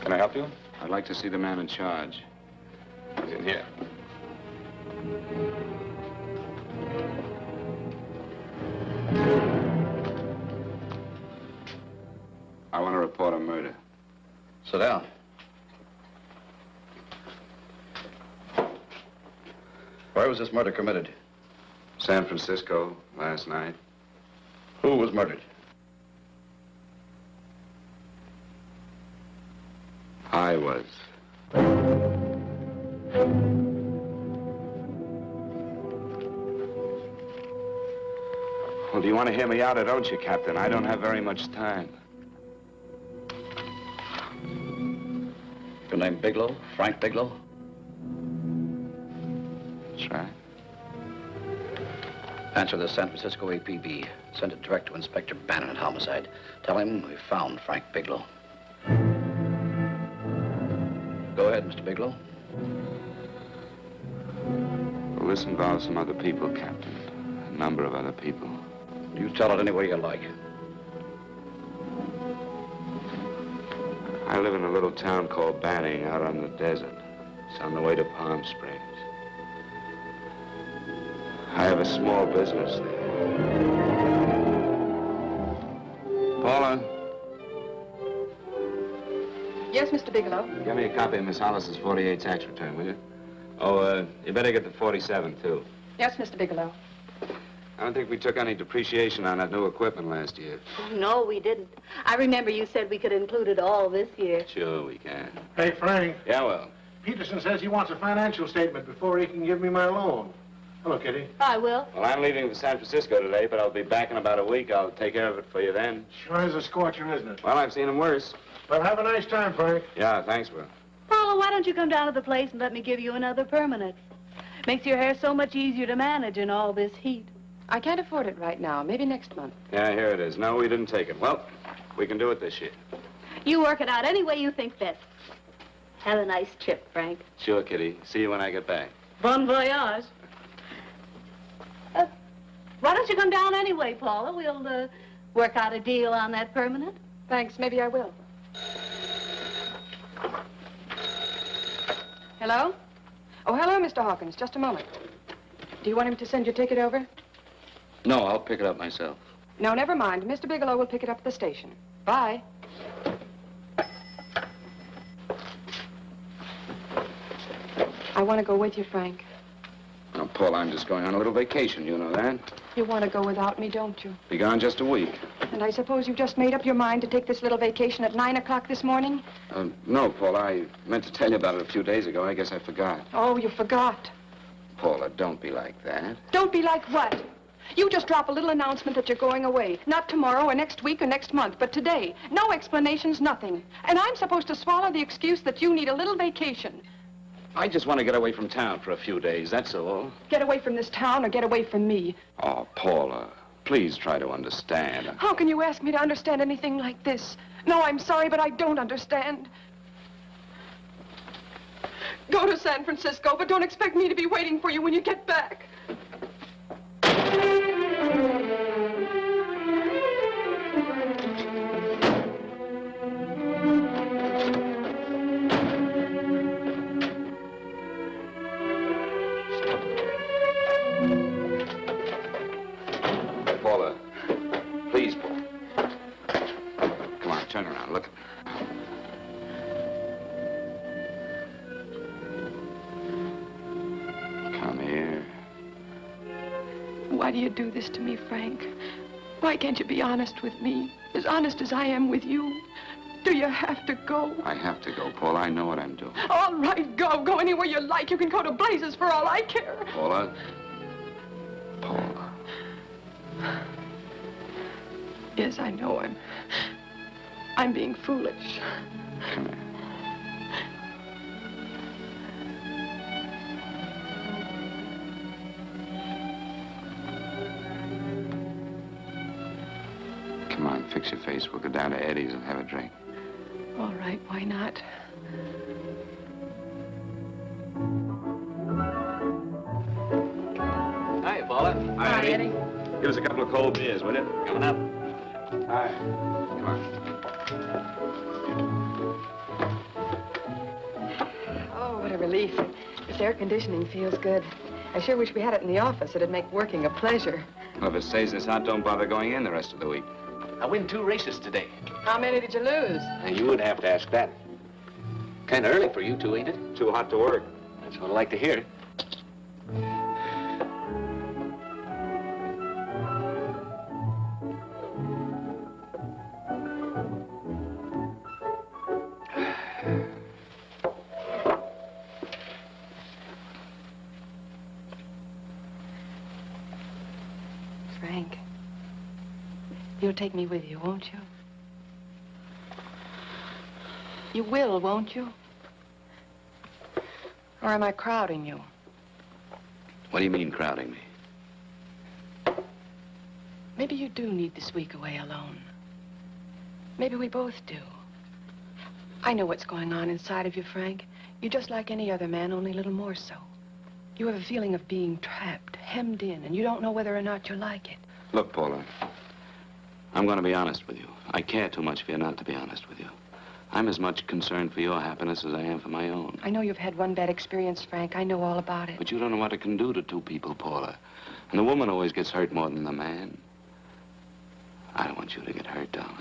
Can I help you? I'd like to see the man in charge. He's in here. I want to report a murder. Sit down. Where was this murder committed? San Francisco, last night. Who was murdered? I was. Well, do you want to hear me out or don't you, Captain? I don't have very much time. Your name Bigelow? Frank Bigelow? That's right. Answer the San Francisco APB. Send it direct to Inspector Bannon at Homicide. Tell him we found Frank Bigelow. Go ahead, Mr. Bigelow. Well, this involves some other people, Captain. A number of other people. You tell it any way you like. I live in a little town called Banning out on the desert. It's on the way to Palm Springs. I have a small business there. Paula? Yes, Mr. Bigelow? Give me a copy of Miss Hollis's 48 tax return, will you? Oh, you better get the 47, too. Yes, Mr. Bigelow. I don't think we took any depreciation on that new equipment last year. Oh, no, we didn't. I remember you said we could include it all this year. Sure, we can. Hey, Frank. Yeah, well. Peterson says he wants a financial statement before he can give me my loan. Hello, Kitty. I will. Well, I'm leaving for San Francisco today, but I'll be back in about a week. I'll take care of it for you then. Sure is a scorcher, isn't it? Well, I've seen him worse. Well, have a nice time, Frank. Yeah, thanks, Will. Paula, why don't you come down to the place and let me give you another permanent? Makes your hair so much easier to manage in all this heat. I can't afford it right now. Maybe next month. Yeah, here it is. No, we didn't take it. Well, we can do it this year. You work it out any way you think best. Have a nice trip, Frank. Sure, Kitty. See you when I get back. Bon voyage. Why don't you come down anyway, Paula? We'll work out a deal on that permanent. Thanks. Maybe I will. Hello? Oh, hello, Mr. Hawkins. Just a moment. Do you want him to send your ticket over? No, I'll pick it up myself. No, never mind. Mr. Bigelow will pick it up at the station. Bye. I want to go with you, Frank. Now, Paul, I'm just going on a little vacation. You know that? You want to go without me, don't you? Be gone just a week. And I suppose you've just made up your mind to take this little vacation at 9 o'clock this morning? No, Paul. I meant to tell you about it a few days ago. I guess I forgot. Oh, you forgot. Paula, don't be like that. Don't be like what? You just drop a little announcement that you're going away. Not tomorrow or next week or next month, but today. No explanations, nothing. And I'm supposed to swallow the excuse that you need a little vacation. I just want to get away from town for a few days, that's all. Get away from this town or get away from me. Oh, Paula, please try to understand. How can you ask me to understand anything like this? No, I'm sorry, but I don't understand. Go to San Francisco, but don't expect me to be waiting for you when you get back. Paula, please, Paula. Come on, turn around, look at me. Come here. Why do you do this to me, Frank? Why can't you be honest with me? As honest as I am with you? Do you have to go? I have to go, Paula. I know what I'm doing. All right, go. Go anywhere you like. You can go to blazes for all I care. Paula. Paula. Yes, I know I'm being foolish. Come here. Come on, fix your face. We'll go down to Eddie's and have a drink. All right, why not? Hi, Paula. Hi, Eddie. Give us a couple of cold beers, will you? Coming up. Hi. Come on. relief. This air conditioning feels good. I sure wish we had it in the office. It'd make working a pleasure. Well, if it stays this hot, don't bother going in the rest of the week. I win 2 races today. How many did you lose? Now, you would have to ask that. Kind of early for you two, ain't it? Too hot to work. That's what I like to hear. Frank, you'll take me with you, won't you? You will, won't you? Or am I crowding you? What do you mean, crowding me? Maybe you do need this week away alone. Maybe we both do. I know what's going on inside of you, Frank. You're just like any other man, only a little more so. You have a feeling of being trapped, hemmed in, and you don't know whether or not you like it. Look, Paula, I'm going to be honest with you. I care too much for you not to be honest with you. I'm as much concerned for your happiness as I am for my own. I know you've had one bad experience, Frank. I know all about it. But you don't know what it can do to 2 people, Paula. And the woman always gets hurt more than the man. I don't want you to get hurt, darling.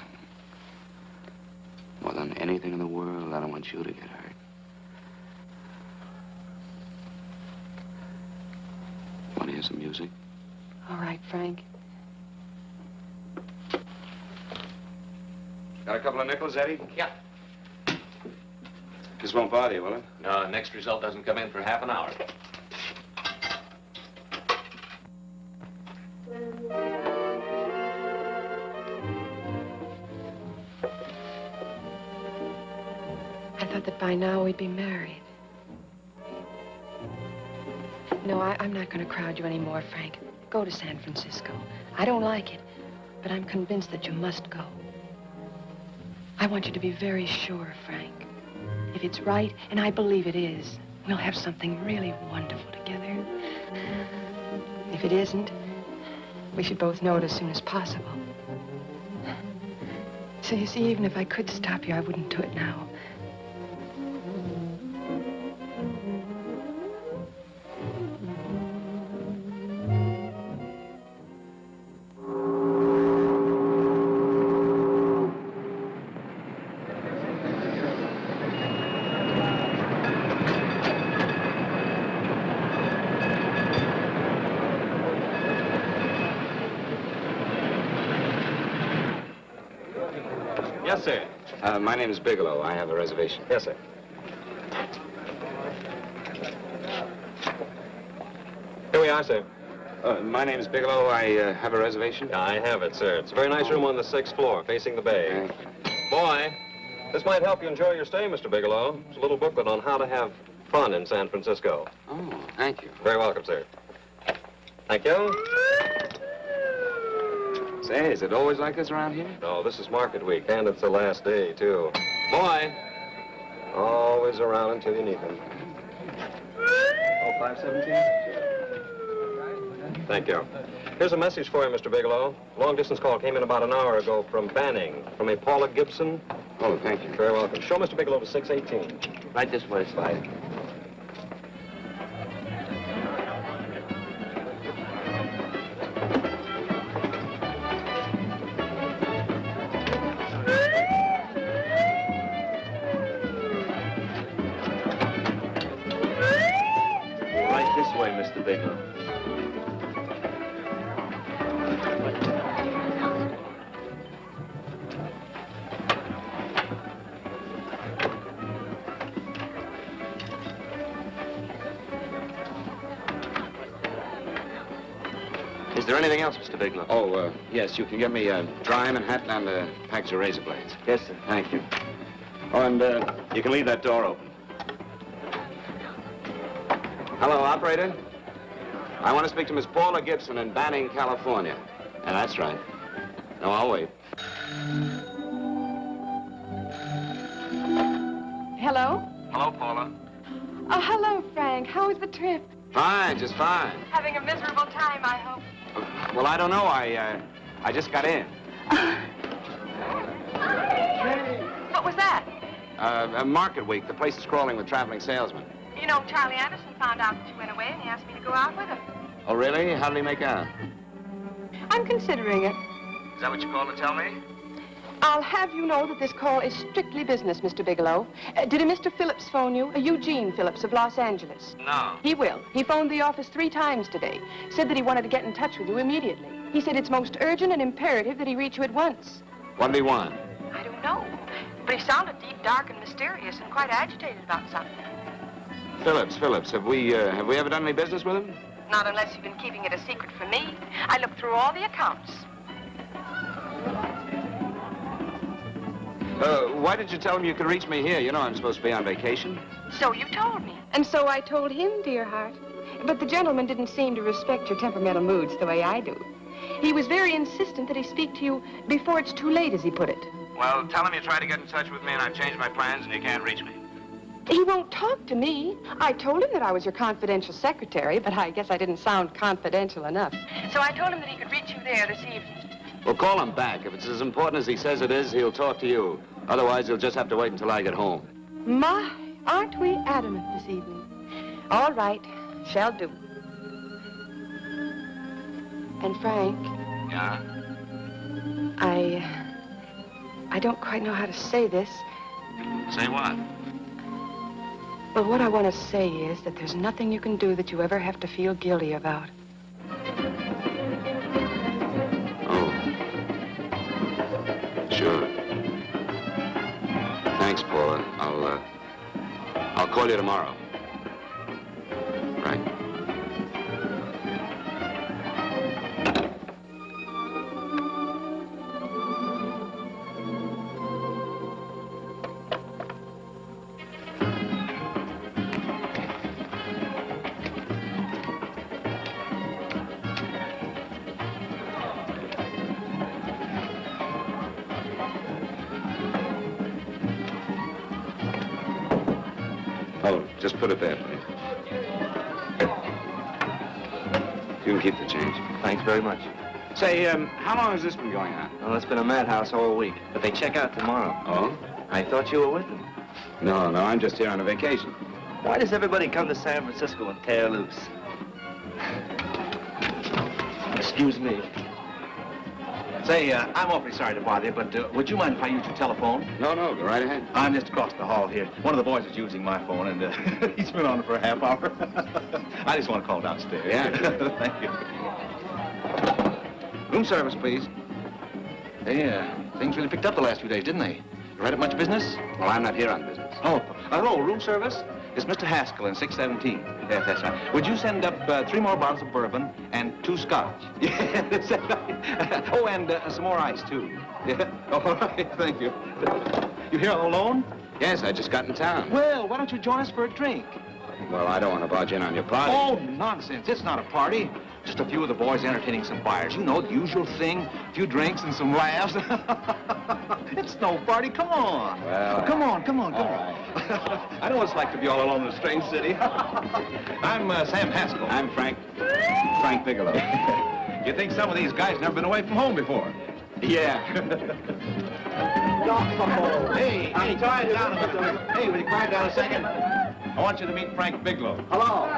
More than anything in the world, I don't want you to get hurt. Want to hear some music? All right, Frank. Got a couple of nickels, Eddie? Yeah. This won't bother you, will it? No, next result doesn't come in for half an hour. I thought that by now we'd be married. No, I'm not going to crowd you anymore, Frank. Go to San Francisco. I don't like it, but I'm convinced that you must go. I want you to be very sure, Frank. If it's right, and I believe it is, we'll have something really wonderful together. If it isn't, we should both know it as soon as possible. So you see, even if I could stop you, I wouldn't do it now. Yes, sir. My name is Bigelow. I have a reservation. Yes, sir. Here we are, sir. My name is Bigelow. I have a reservation. I have it, sir. It's a very nice room on the 6th floor, facing the bay. Boy, this might help you enjoy your stay, Mr. Bigelow. It's a little booklet on how to have fun in San Francisco. Oh, thank you. Very welcome, sir. Thank you. Say, is it always like this around here? No, this is market week, and it's the last day, too. Boy, always around until you need him. Oh, 517? Thank you. Here's a message for you, Mr. Bigelow. Long-distance call came in about an hour ago from Banning, from a Paula Gibson. Oh, thank you. Very welcome. Show Mr. Bigelow to 618. Right this way, Slide. Mr. Bigelow. Is there anything else, Mr. Bigelow? Oh, yes, you can get me a dime and hat and a package of razor blades. Yes, sir. Thank you. Oh, and you can leave that door open. Hello, operator. I want to speak to Miss Paula Gibson in Banning, California. Yeah, that's right. No, I'll wait. Hello? Hello, Paula. Oh, hello, Frank. How was the trip? Fine, just fine. Having a miserable time, I hope. Well, I don't know. I just got in. What was that? Market week. The place is crawling with traveling salesmen. You know, Charlie Anderson found out that you went away, and he asked me to go out with him. Oh, really? How did he make out? I'm considering it. Is that what you called to tell me? I'll have you know that this call is strictly business, Mr. Bigelow. Did a Mr. Phillips phone you? A Eugene Phillips of Los Angeles. No. He will. He phoned the office 3 times today. Said that he wanted to get in touch with you immediately. He said it's most urgent and imperative that he reach you at once. What did he want? I don't know. But he sounded deep, dark, and mysterious, and quite agitated about something. Phillips. Have we ever done any business with him? Not unless you've been keeping it a secret from me. I looked through all the accounts. Why didn't you tell him you could reach me here? You know I'm supposed to be on vacation. So you told me. And so I told him, dear heart. But the gentleman didn't seem to respect your temperamental moods the way I do. He was very insistent that he speak to you before it's too late, as he put it. Well, tell him you tried to get in touch with me and I've changed my plans and you can't reach me. He won't talk to me. I told him that I was your confidential secretary, but I guess I didn't sound confidential enough. So I told him that he could reach you there this evening. Well, call him back. If it's as important as he says it is, he'll talk to you. Otherwise, he'll just have to wait until I get home. My, aren't we adamant this evening? All right, shall do. And Frank, Yeah? I don't quite know how to say this. Say what? Well, what I want to say is that there's nothing you can do that you ever have to feel guilty about. Oh. Sure. Thanks, Paula. I'll call you tomorrow. Right. Oh, just put it there, please. You can keep the change. Thanks very much. Say, how long has this been going on? Well, it's been a madhouse all week, but they check out tomorrow. Oh? I thought you were with them. No, I'm just here on a vacation. Why does everybody come to San Francisco and tear loose? Excuse me. Say, I'm awfully sorry to bother you, but would you mind if I use your telephone? No, go right ahead. I'm just across the hall here. One of the boys is using my phone, and he's been on it for a half hour. I just want to call downstairs. Yeah. Thank you. Room service, please. Hey, things really picked up the last few days, didn't they? You right up much business? Well, I'm not here on business. Oh, hello, room service? It's Mr. Haskell in 617. Yes, that's right. Would you send up 3 more bottles of bourbon and 2 scotch? Yeah, that's right. Oh, and some more ice, too. Yeah? All right, thank you. You here alone? Yes, I just got in town. Well, why don't you join us for a drink? Well, I don't want to barge in on your party. Oh, nonsense. It's not a party. Just a few of the boys entertaining some buyers. You know, the usual thing. A few drinks and some laughs. It's no party. Come on. Well, come on. All right. I know what it's like to be all alone in a strange city. I'm Sam Haskell. I'm Frank Bigelow. You think some of these guys never been away from home before? Yeah. Hey, quiet down a minute. Hey, will you quiet down a second? I want you to meet Frank Bigelow. Hello.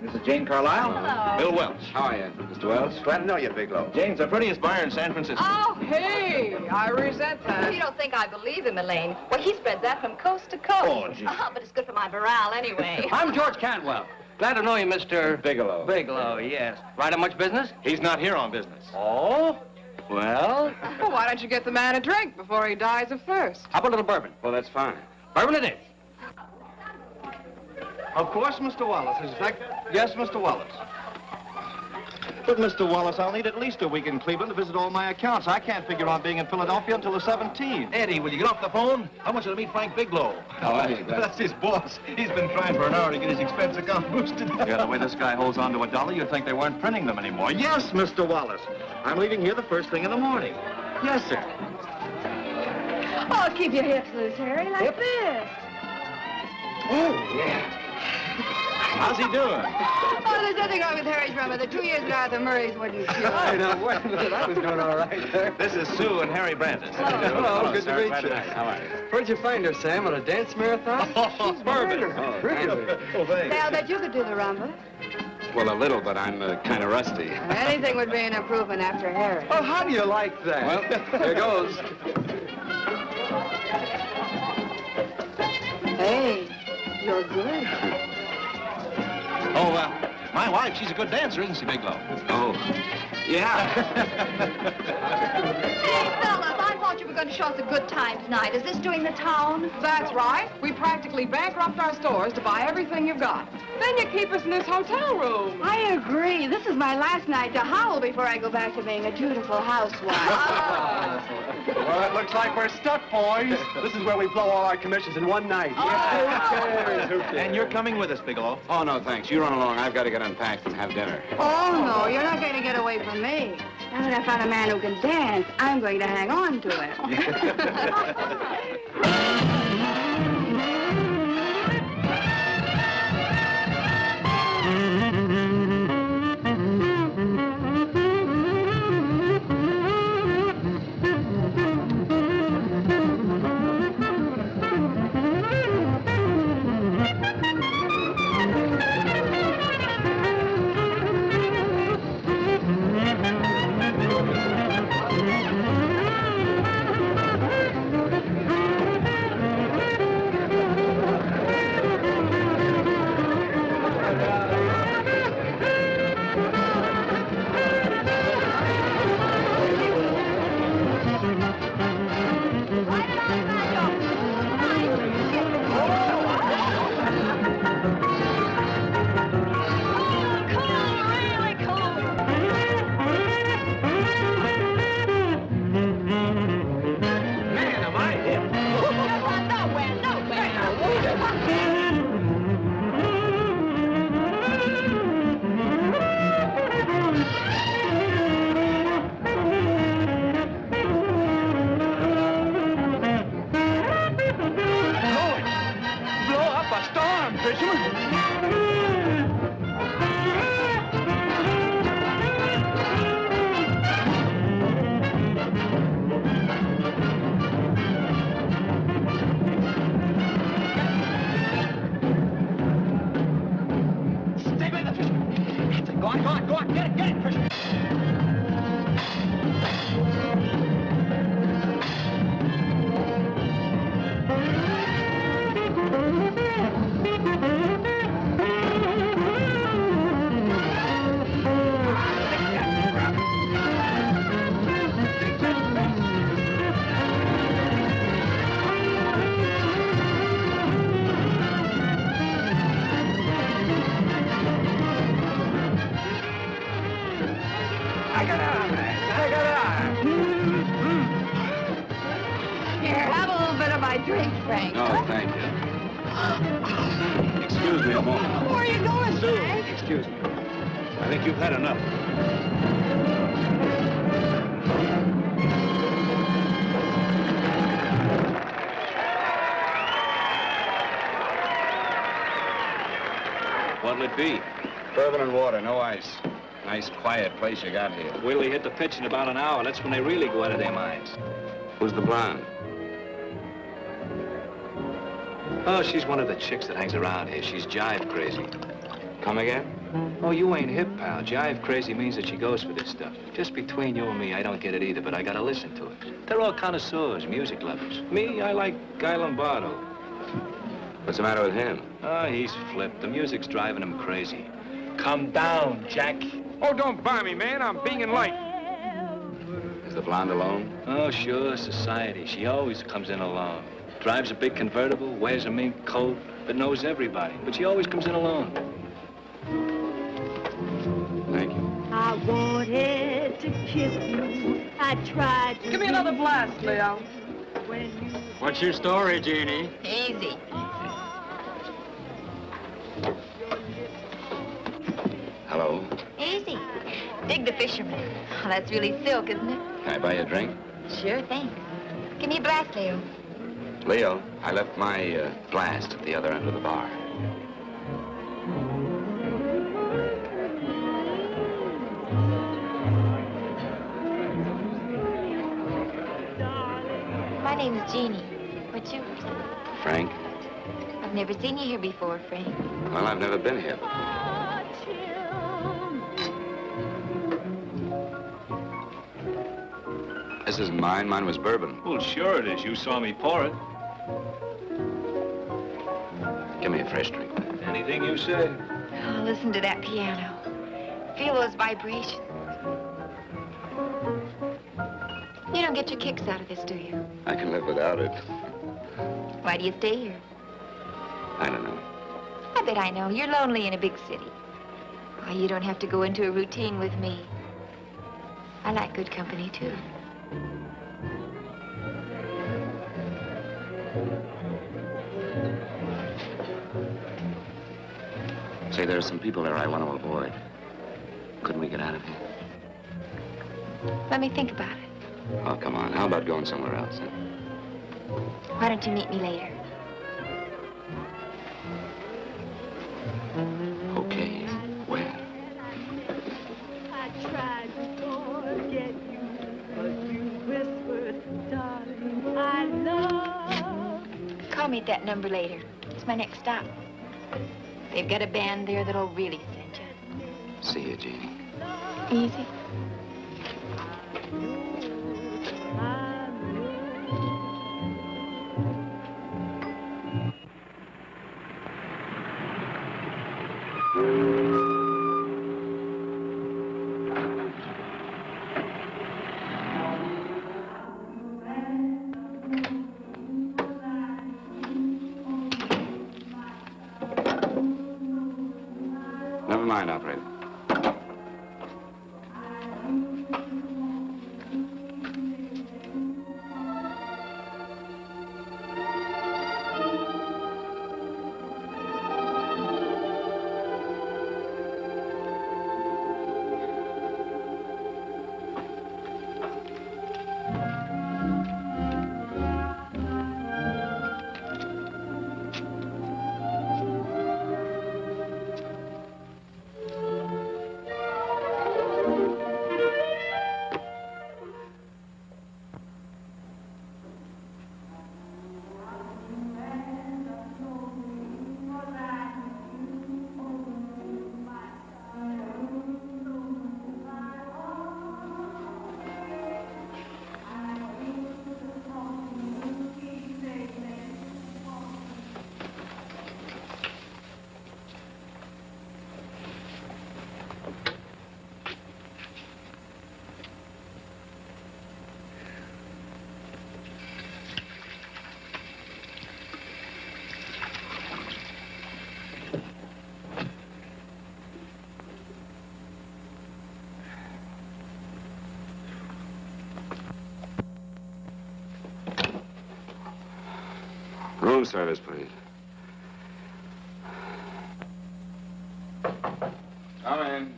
This is Jane Carlisle. Hello. Bill Welch. How are you, Mr. Wells? Glad to know you, Bigelow. Jane's the prettiest buyer in San Francisco. Oh, hey, I resent that. You don't think I believe him, Elaine? Well, he spreads that from coast to coast. Oh, gee. But it's good for my morale anyway. I'm George Cantwell. Glad to know you, Mr. Bigelow. Bigelow, yes. Right on much business? He's not here on business. Oh? Well, Well, why don't you get the man a drink before he dies of thirst? how about a little bourbon? Well, that's fine. Bourbon it is. Of course, Mr. Wallace. In fact, yes, Mr. Wallace. But, Mr. Wallace, I'll need at least a week in Cleveland to visit all my accounts. I can't figure on being in Philadelphia until the 17th. Eddie, will you get off the phone? I want you to meet Frank Bigelow. Oh, hey, That's his boss. He's been trying for an hour to get his expense account boosted. Yeah, the way this guy holds on to a dollar, you'd think they weren't printing them anymore. Yes, Mr. Wallace. I'm leaving here the first thing in the morning. Yes, sir. Oh, keep your hips loose, Harry, like this. Oh, yeah. How's he doing? Oh, there's nothing wrong with Harry's rummer. The 2 years at Arthur Murray's wouldn't cure. I know. Wait a minute. I was doing all right there. This is Sue and Harry Brandis. Hello, good to sir. meet Glad you. How are you? Where'd you find her, Sam? On a dance marathon? Oh, Really? Say, I'll bet you could do the rumba. Well, a little, but I'm kind of rusty. Anything would be an improvement after Harry. Oh, how do you like that? Well, here goes. Hey, you're good. Oh, my wife, she's a good dancer, isn't she, Bigelow? Oh, yeah. Hey, fellas, I thought you were going to show us a good time tonight. Is this doing the town? That's right. We practically bankrupt our stores to buy everything you've got. Then you keep us in this hotel room. I agree. This is my last night to howl before I go back to being a dutiful housewife. Well, it looks like we're stuck, boys. This is where we blow all our commissions in one night. Who cares? And you're coming with us, Bigelow. Oh, no, thanks. You run along. I've got to get unpacked and have dinner. Oh, no, you're not going to get away from me. Now that I found a man who can dance, I'm going to hang on to him. drink, Frank. No, thank you. Excuse me a moment. Where are you going, Sue, Frank? excuse me. I think you've had enough. What'll it be? Bourbon and water, no ice. Nice, quiet place you got here. Wait till they hit the pitch in about an hour. That's when they really go out of their minds. Who's the blonde? Oh, she's one of the chicks that hangs around here. She's jive crazy. Come again? Oh, you ain't hip, pal. Jive crazy means that she goes for this stuff. Just between you and me, I don't get it either, but I gotta listen to it. They're all connoisseurs, music lovers. Me, I like Guy Lombardo. What's the matter with him? Oh, he's flipped. The music's driving him crazy. Come down, Jack. Oh, don't buy me, man. I'm being light. Is the blonde alone? Oh, sure, society. She always comes in alone. Drives a big convertible, wears a mink coat, that knows everybody. But she always comes in alone. Thank you. I wanted to kiss you. I tried to... Give me another blast, Leo. What's your story, Jeannie? Easy. Hello. Easy. Dig the fisherman. Oh, that's really silk, isn't it? Can I buy you a drink? Sure thing. Give me a blast, Leo. Leo, I left my blast at the other end of the bar. My name's Jeannie. What's yours? Frank? I've never seen you here before, Frank. Well, I've never been here. This isn't mine. Mine was bourbon. Well, sure it is. You saw me pour it. Give me a fresh drink. Anything you say. Oh, listen to that piano. Feel those vibrations. You don't get your kicks out of this, do you? I can live without it. Why do you stay here? I don't know. I bet I know. You're lonely in a big city. Oh, you don't have to go into a routine with me. I like good company, too. Say, there are some people there I want to avoid. Couldn't we get out of here? Let me think about it. Oh, come on. How about going somewhere else? Huh? Why don't you meet me later? Okay. Where? I tried to forget you, but you whispered, darling, I love. Call me at that number later. It's my next stop. They've got a band there that'll really send you. See you, Jeannie. Easy. Never mind, operator. Room service, please. Come in.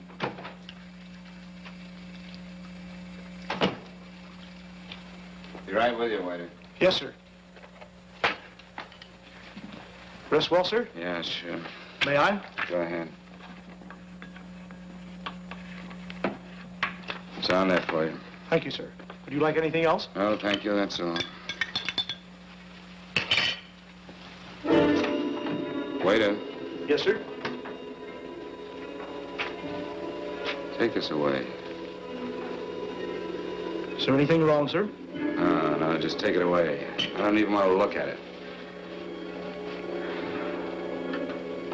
Be right with you, waiter. Yes, sir. Rest well, sir? Yeah, sure. May I? Go ahead. It's on there for you. Thank you, sir. Would you like anything else? Oh, thank you, that's all. Waiter. Yes, sir. Take this away. Is there anything wrong, sir? No, just take it away. I don't even want to look at it.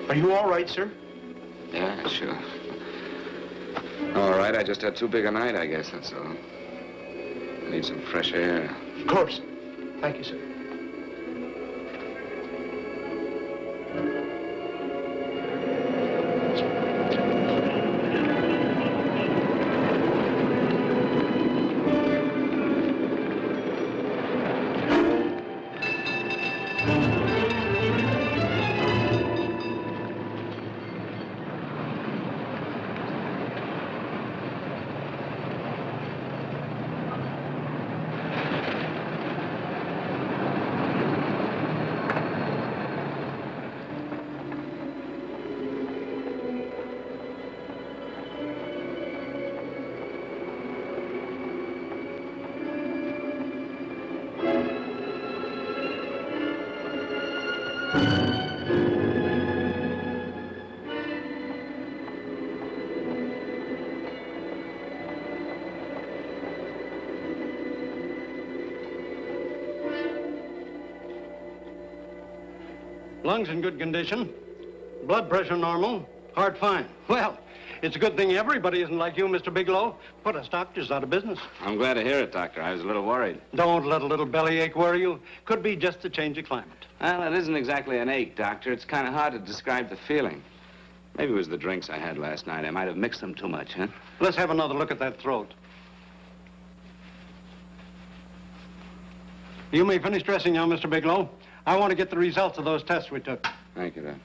Are you all right, sir? Yeah, sure. All right, I just had too big a night, I guess, that's all. I need some fresh air. Of course. Thank you, sir. Lungs in good condition. Blood pressure normal. Heart fine. Well, it's a good thing everybody isn't like you, Mr. Bigelow. Put us doctors out of business. I'm glad to hear it, Doctor. I was a little worried. Don't let a little bellyache worry you. Could be just a change of climate. Well, it isn't exactly an ache, Doctor. It's kind of hard to describe the feeling. Maybe it was the drinks I had last night. I might have mixed them too much, huh? Let's have another look at that throat. You may finish dressing now, Mr. Bigelow. I want to get the results of those tests we took. Thank you, Doctor.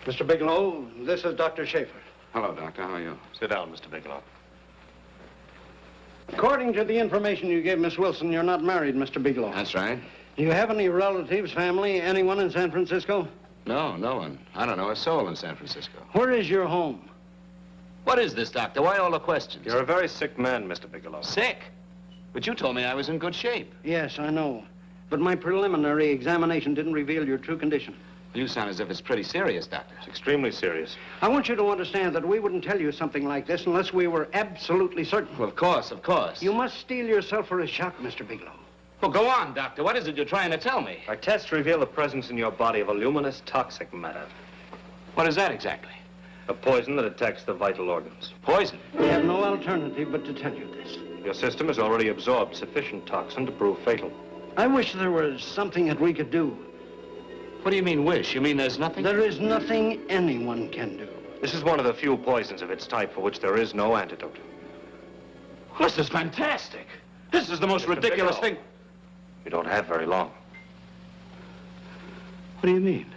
Mr. Bigelow, this is Dr. Schaefer. Hello, Doctor. How are you? Sit down, Mr. Bigelow. According to the information you gave Miss Wilson, you're not married, Mr. Bigelow. That's right. Do you have any relatives, family, anyone in San Francisco? No, no one. I don't know a soul in San Francisco. Where is your home? What is this, Doctor? Why all the questions? You're a very sick man, Mr. Bigelow. Sick? But you told me I was in good shape. Yes, I know. But my preliminary examination didn't reveal your true condition. You sound as if it's pretty serious, Doctor. It's extremely serious. I want you to understand that we wouldn't tell you something like this unless we were absolutely certain. Well, of course, of course. You must steel yourself for a shock, Mr. Bigelow. Well, go on, Doctor. What is it you're trying to tell me? Our tests reveal the presence in your body of a luminous toxic matter. What is that exactly? A poison that attacks the vital organs. Poison? We have no alternative but to tell you this. Your system has already absorbed sufficient toxin to prove fatal. I wish there was something that we could do. What do you mean, wish? You mean there's nothing? There is nothing anyone can do. This is one of the few poisons of its type for which there is no antidote. Well, this is fantastic. This is the most ridiculous thing. You don't have very long. What do you mean?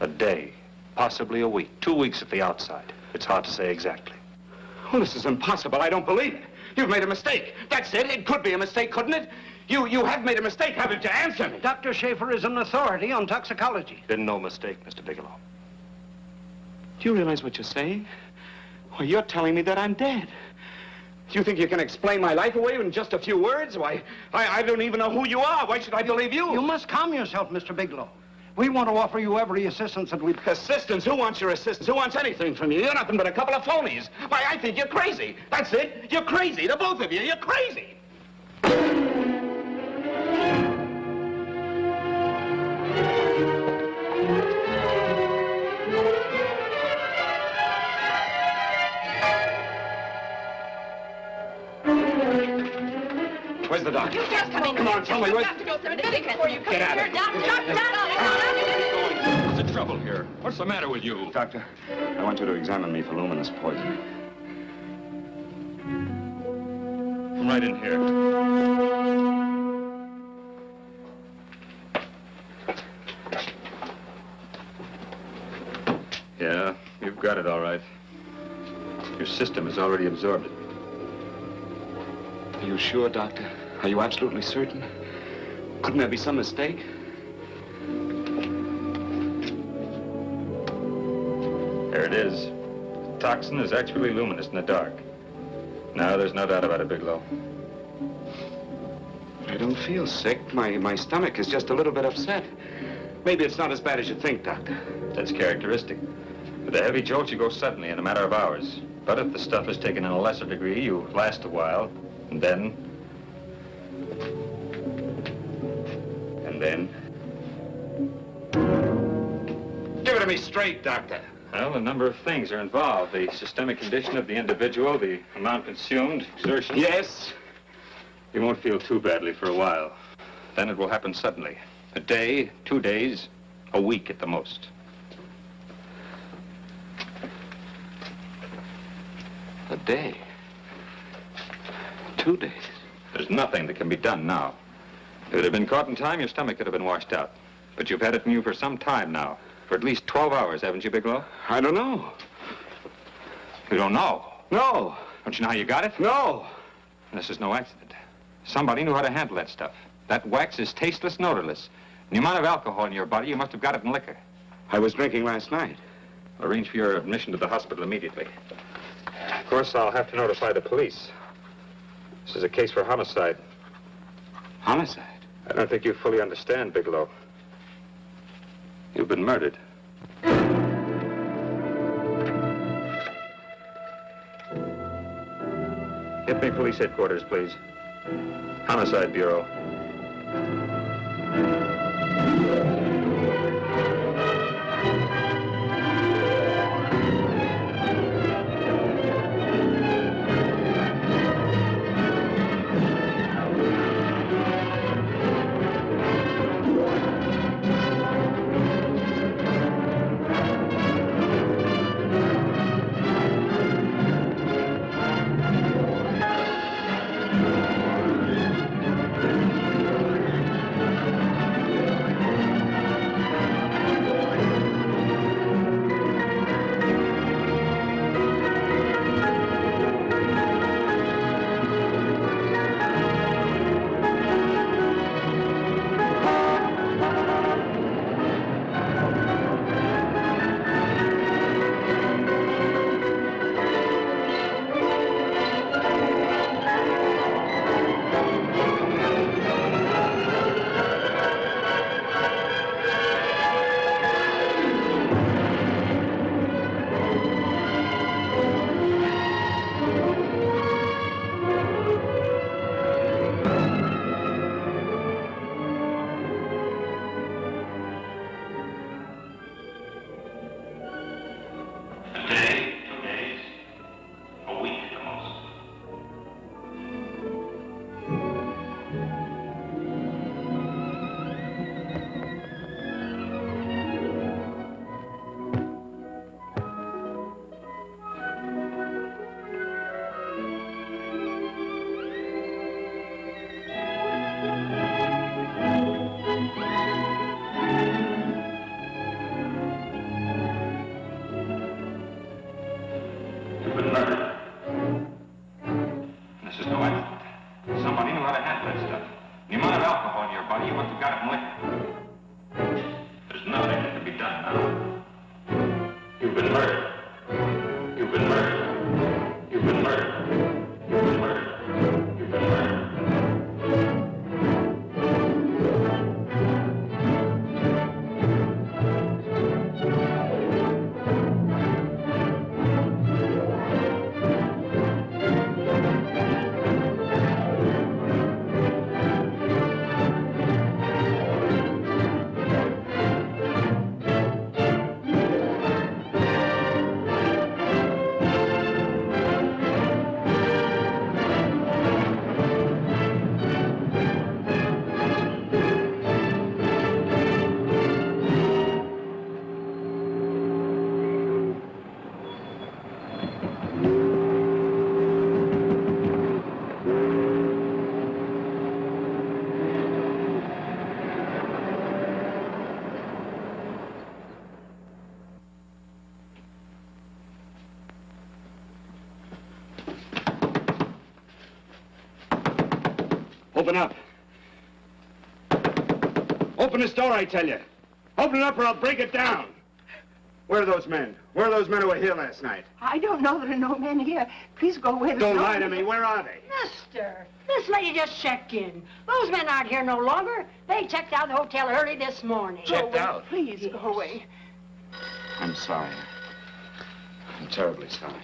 A day, possibly a week, 2 weeks at the outside. It's hard to say exactly. Well, this is impossible. I don't believe it. You've made a mistake. That's it. It could be a mistake, couldn't it? You have made a mistake, haven't you? Answer me. Dr. Schaefer is an authority on toxicology. Been no mistake, Mr. Bigelow. Do you realize what you're saying? Well, you're telling me that I'm dead. Do you think you can explain my life away in just a few words? Why, I don't even know who you are. Why should I believe you? You must calm yourself, Mr. Bigelow. We want to offer you every assistance that we... Assistance? Who wants your assistance? Who wants anything from you? You're nothing but a couple of phonies. Why, I think you're crazy. That's it. You're crazy. The both of you. You're crazy. Where's the doctor? You just come in. Come on, tell me. You Where's... have to go through the thing before you come Get out here. of Doctor, What's the trouble here? What's the matter with you? Doctor, I want you to examine me for luminous poison. Come right in here. Yeah, you've got it all right. Your system has already absorbed it. Are you sure, Doctor? Are you absolutely certain? Couldn't there be some mistake? There it is. The toxin is actually luminous in the dark. Now, there's no doubt about it, Bigelow. I don't feel sick. My stomach is just a little bit upset. Maybe it's not as bad as you think, Doctor. That's characteristic. With a heavy jolt, you go suddenly in a matter of hours. But if the stuff is taken in a lesser degree, you last a while, and then... Give it to me straight, Doctor. Well, a number of things are involved. The systemic condition of the individual, the amount consumed, exertion. Yes? You won't feel too badly for a while. Then it will happen suddenly. A day, 2 days, a week at the most. A day. 2 days. There's nothing that can be done now. If it had been caught in time, your stomach could have been washed out. But you've had it in you for some time now. For at least 12 hours, haven't you, Bigelow? I don't know. You don't know? No. Don't you know how you got it? No. This is no accident. Somebody knew how to handle that stuff. That wax is tasteless and odorless. And the amount of alcohol in your body, you must have got it in liquor. I was drinking last night. Arrange for your admission to the hospital immediately. Of course, I'll have to notify the police. This is a case for homicide. Homicide? I don't think you fully understand, Bigelow. You've been murdered. Get me police headquarters, please. Homicide Bureau. Open up. Open this door, I tell you. Open it up or I'll break it down. Where are those men? Where are those men who were here last night? I don't know. There are no men here. Please go away. Don't lie to me. Where are they? Mister, this lady just checked in. Those men aren't here no longer. They checked out the hotel early this morning. Checked out? Please go away. I'm sorry. I'm terribly sorry.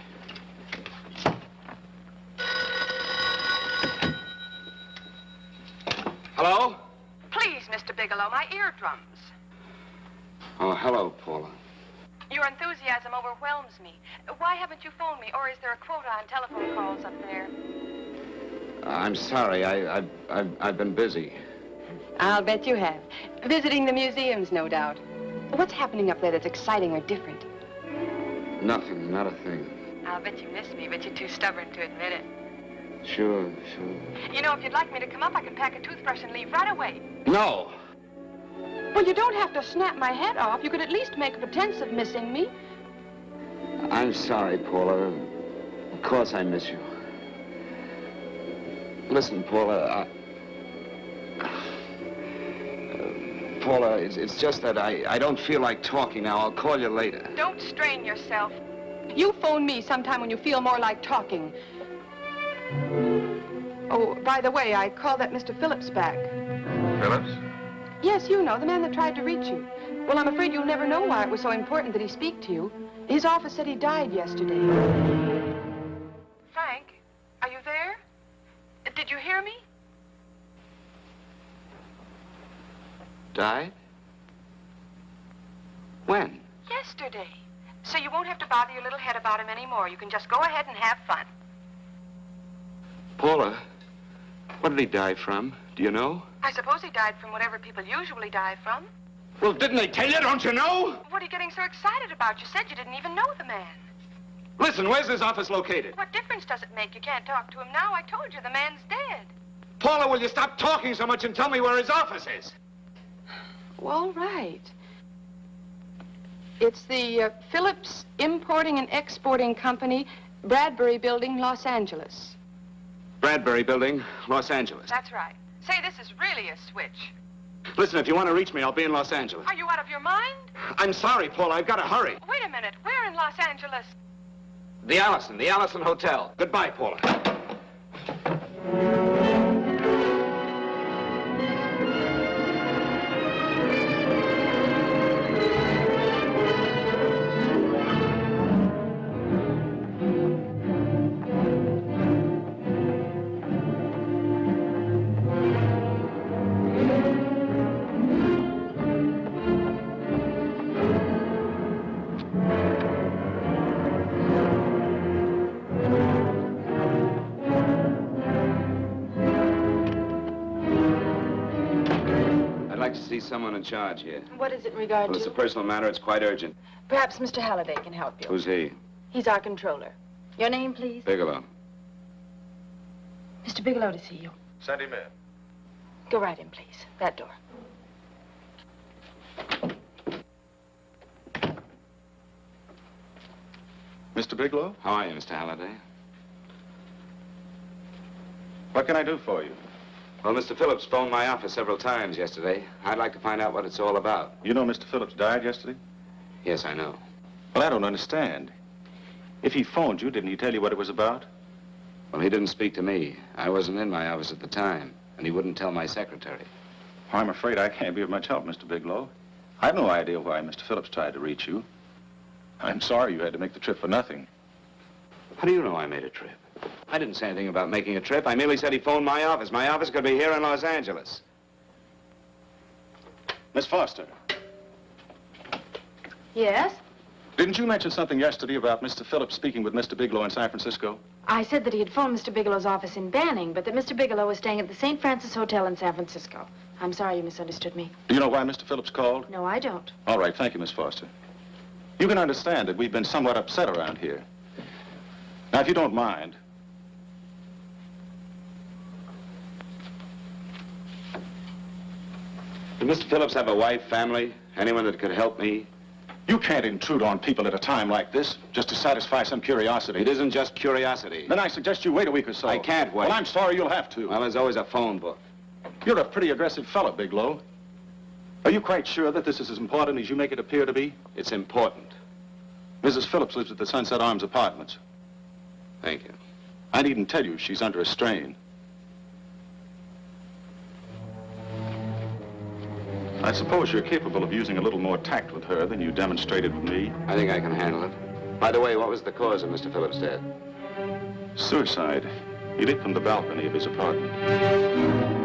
Hello? Please, Mr. Bigelow, my eardrums. Oh, hello, Paula. Your enthusiasm overwhelms me. Why haven't you phoned me, or is there a quota on telephone calls up there? I'm sorry. I've been busy. I'll bet you have. Visiting the museums, no doubt. What's happening up there that's exciting or different? Nothing, not a thing. I'll bet you miss me, but you're too stubborn to admit it. Sure. You know, if you'd like me to come up, I can pack a toothbrush and leave right away. No. Well, you don't have to snap my head off. You could at least make a pretense of missing me. I'm sorry, Paula. Of course I miss you. Listen, Paula, Paula, it's just that I don't feel like talking now. I'll call you later. Don't strain yourself. You phone me sometime when you feel more like talking. Oh, by the way, I called that Mr. Phillips back. Phillips? Yes, you know, the man that tried to reach you. Well, I'm afraid you'll never know why it was so important that he speak to you. His office said he died yesterday. Frank, are you there? Did you hear me? Died? When? Yesterday. So you won't have to bother your little head about him anymore. You can just go ahead and have fun. Paula, what did he die from? Do you know? I suppose he died from whatever people usually die from. Well, didn't they tell you? Don't you know? What are you getting so excited about? You said you didn't even know the man. Listen, where's his office located? What difference does it make? You can't talk to him now. I told you the man's dead. Paula, will you stop talking so much and tell me where his office is? All right. It's the Phillips Importing and Exporting Company, Bradbury Building, Los Angeles. Bradbury Building, Los Angeles. That's right. Say, this is really a switch. Listen, if you want to reach me, I'll be in Los Angeles. Are you out of your mind? I'm sorry, Paula. I've got to hurry. Wait a minute. Where in Los Angeles? The Allison Hotel. Goodbye, Paula. Someone in charge here. What is it in regard Well, to? it's a personal matter. It's quite urgent. Perhaps Mr. Halliday can help you. Who's he? He's our controller. Your name, please? Bigelow. Mr. Bigelow to see you. Send him in. Go right in, please. That door. Mr. Bigelow? How are you, Mr. Halliday? What can I do for you? Well, Mr. Phillips phoned my office several times yesterday. I'd like to find out what it's all about. You know Mr. Phillips died yesterday? Yes, I know. Well, I don't understand. If he phoned you, didn't he tell you what it was about? Well, he didn't speak to me. I wasn't in my office at the time, and he wouldn't tell my secretary. Well, I'm afraid I can't be of much help, Mr. Bigelow. I've no idea why Mr. Phillips tried to reach you. I'm sorry you had to make the trip for nothing. How do you know I made a trip? I didn't say anything about making a trip. I merely said he phoned my office. My office could be here in Los Angeles. Miss Foster, Yes? didn't you mention something yesterday about Mr. Phillips speaking with Mr. Bigelow in San Francisco? I said that he had phoned Mr. Bigelow's office in Banning, but that Mr. Bigelow was staying at the St. Francis Hotel in San Francisco. I'm sorry you misunderstood me. Do you know why Mr. Phillips called? No, I don't. All right, thank you, Miss Foster. You can understand that we've been somewhat upset around here. Now, if you don't mind, Did Mr. Phillips have a wife, family, anyone that could help me? you can't intrude on people at a time like this just to satisfy some curiosity. It isn't just curiosity. Then I suggest you wait a week or so. I can't wait. Well, I'm sorry you'll have to. Well, there's always a phone book. You're a pretty aggressive fellow, Bigelow. Are you quite sure that this is as important as you make it appear to be? It's important. Mrs. Phillips lives at the Sunset Arms Apartments. Thank you. I needn't tell you she's under a strain. I suppose you're capable of using a little more tact with her than you demonstrated with me. I think I can handle it. By the way, what was the cause of Mr. Phillips' death? Suicide. He leaped from the balcony of his apartment.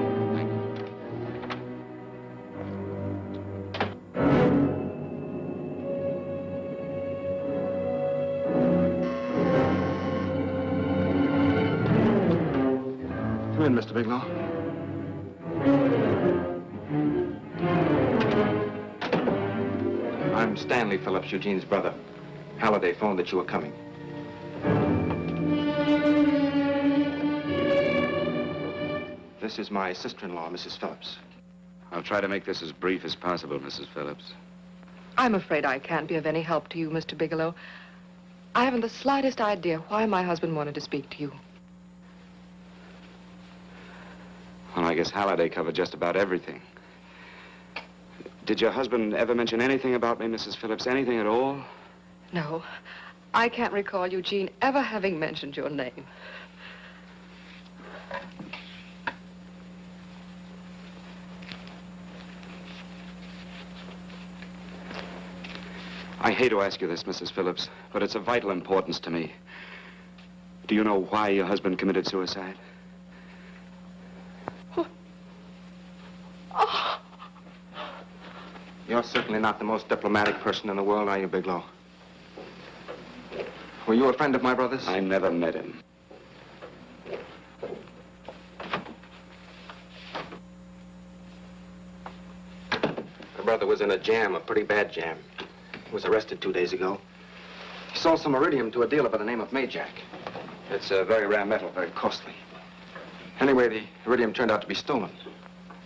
Come in, Mr. Bigelow. I'm Stanley Phillips, Eugene's brother. Halliday phoned that you were coming. This is my sister-in-law, Mrs. Phillips. I'll try to make this as brief as possible, Mrs. Phillips. I'm afraid I can't be of any help to you, Mr. Bigelow. I haven't the slightest idea why my husband wanted to speak to you. Well, I guess Halliday covered just about everything. Did your husband ever mention anything about me, Mrs. Phillips? Anything at all? No. I can't recall Eugene ever having mentioned your name. I hate to ask you this, Mrs. Phillips, but it's of vital importance to me. Do you know why your husband committed suicide? Oh. You're certainly not the most diplomatic person in the world, are you, Bigelow? Were you a friend of my brother's? I never met him. My brother was in a jam, a pretty bad jam. He was arrested 2 days ago. He sold some iridium to a dealer by the name of Majak. It's a very rare metal, very costly. Anyway, the iridium turned out to be stolen.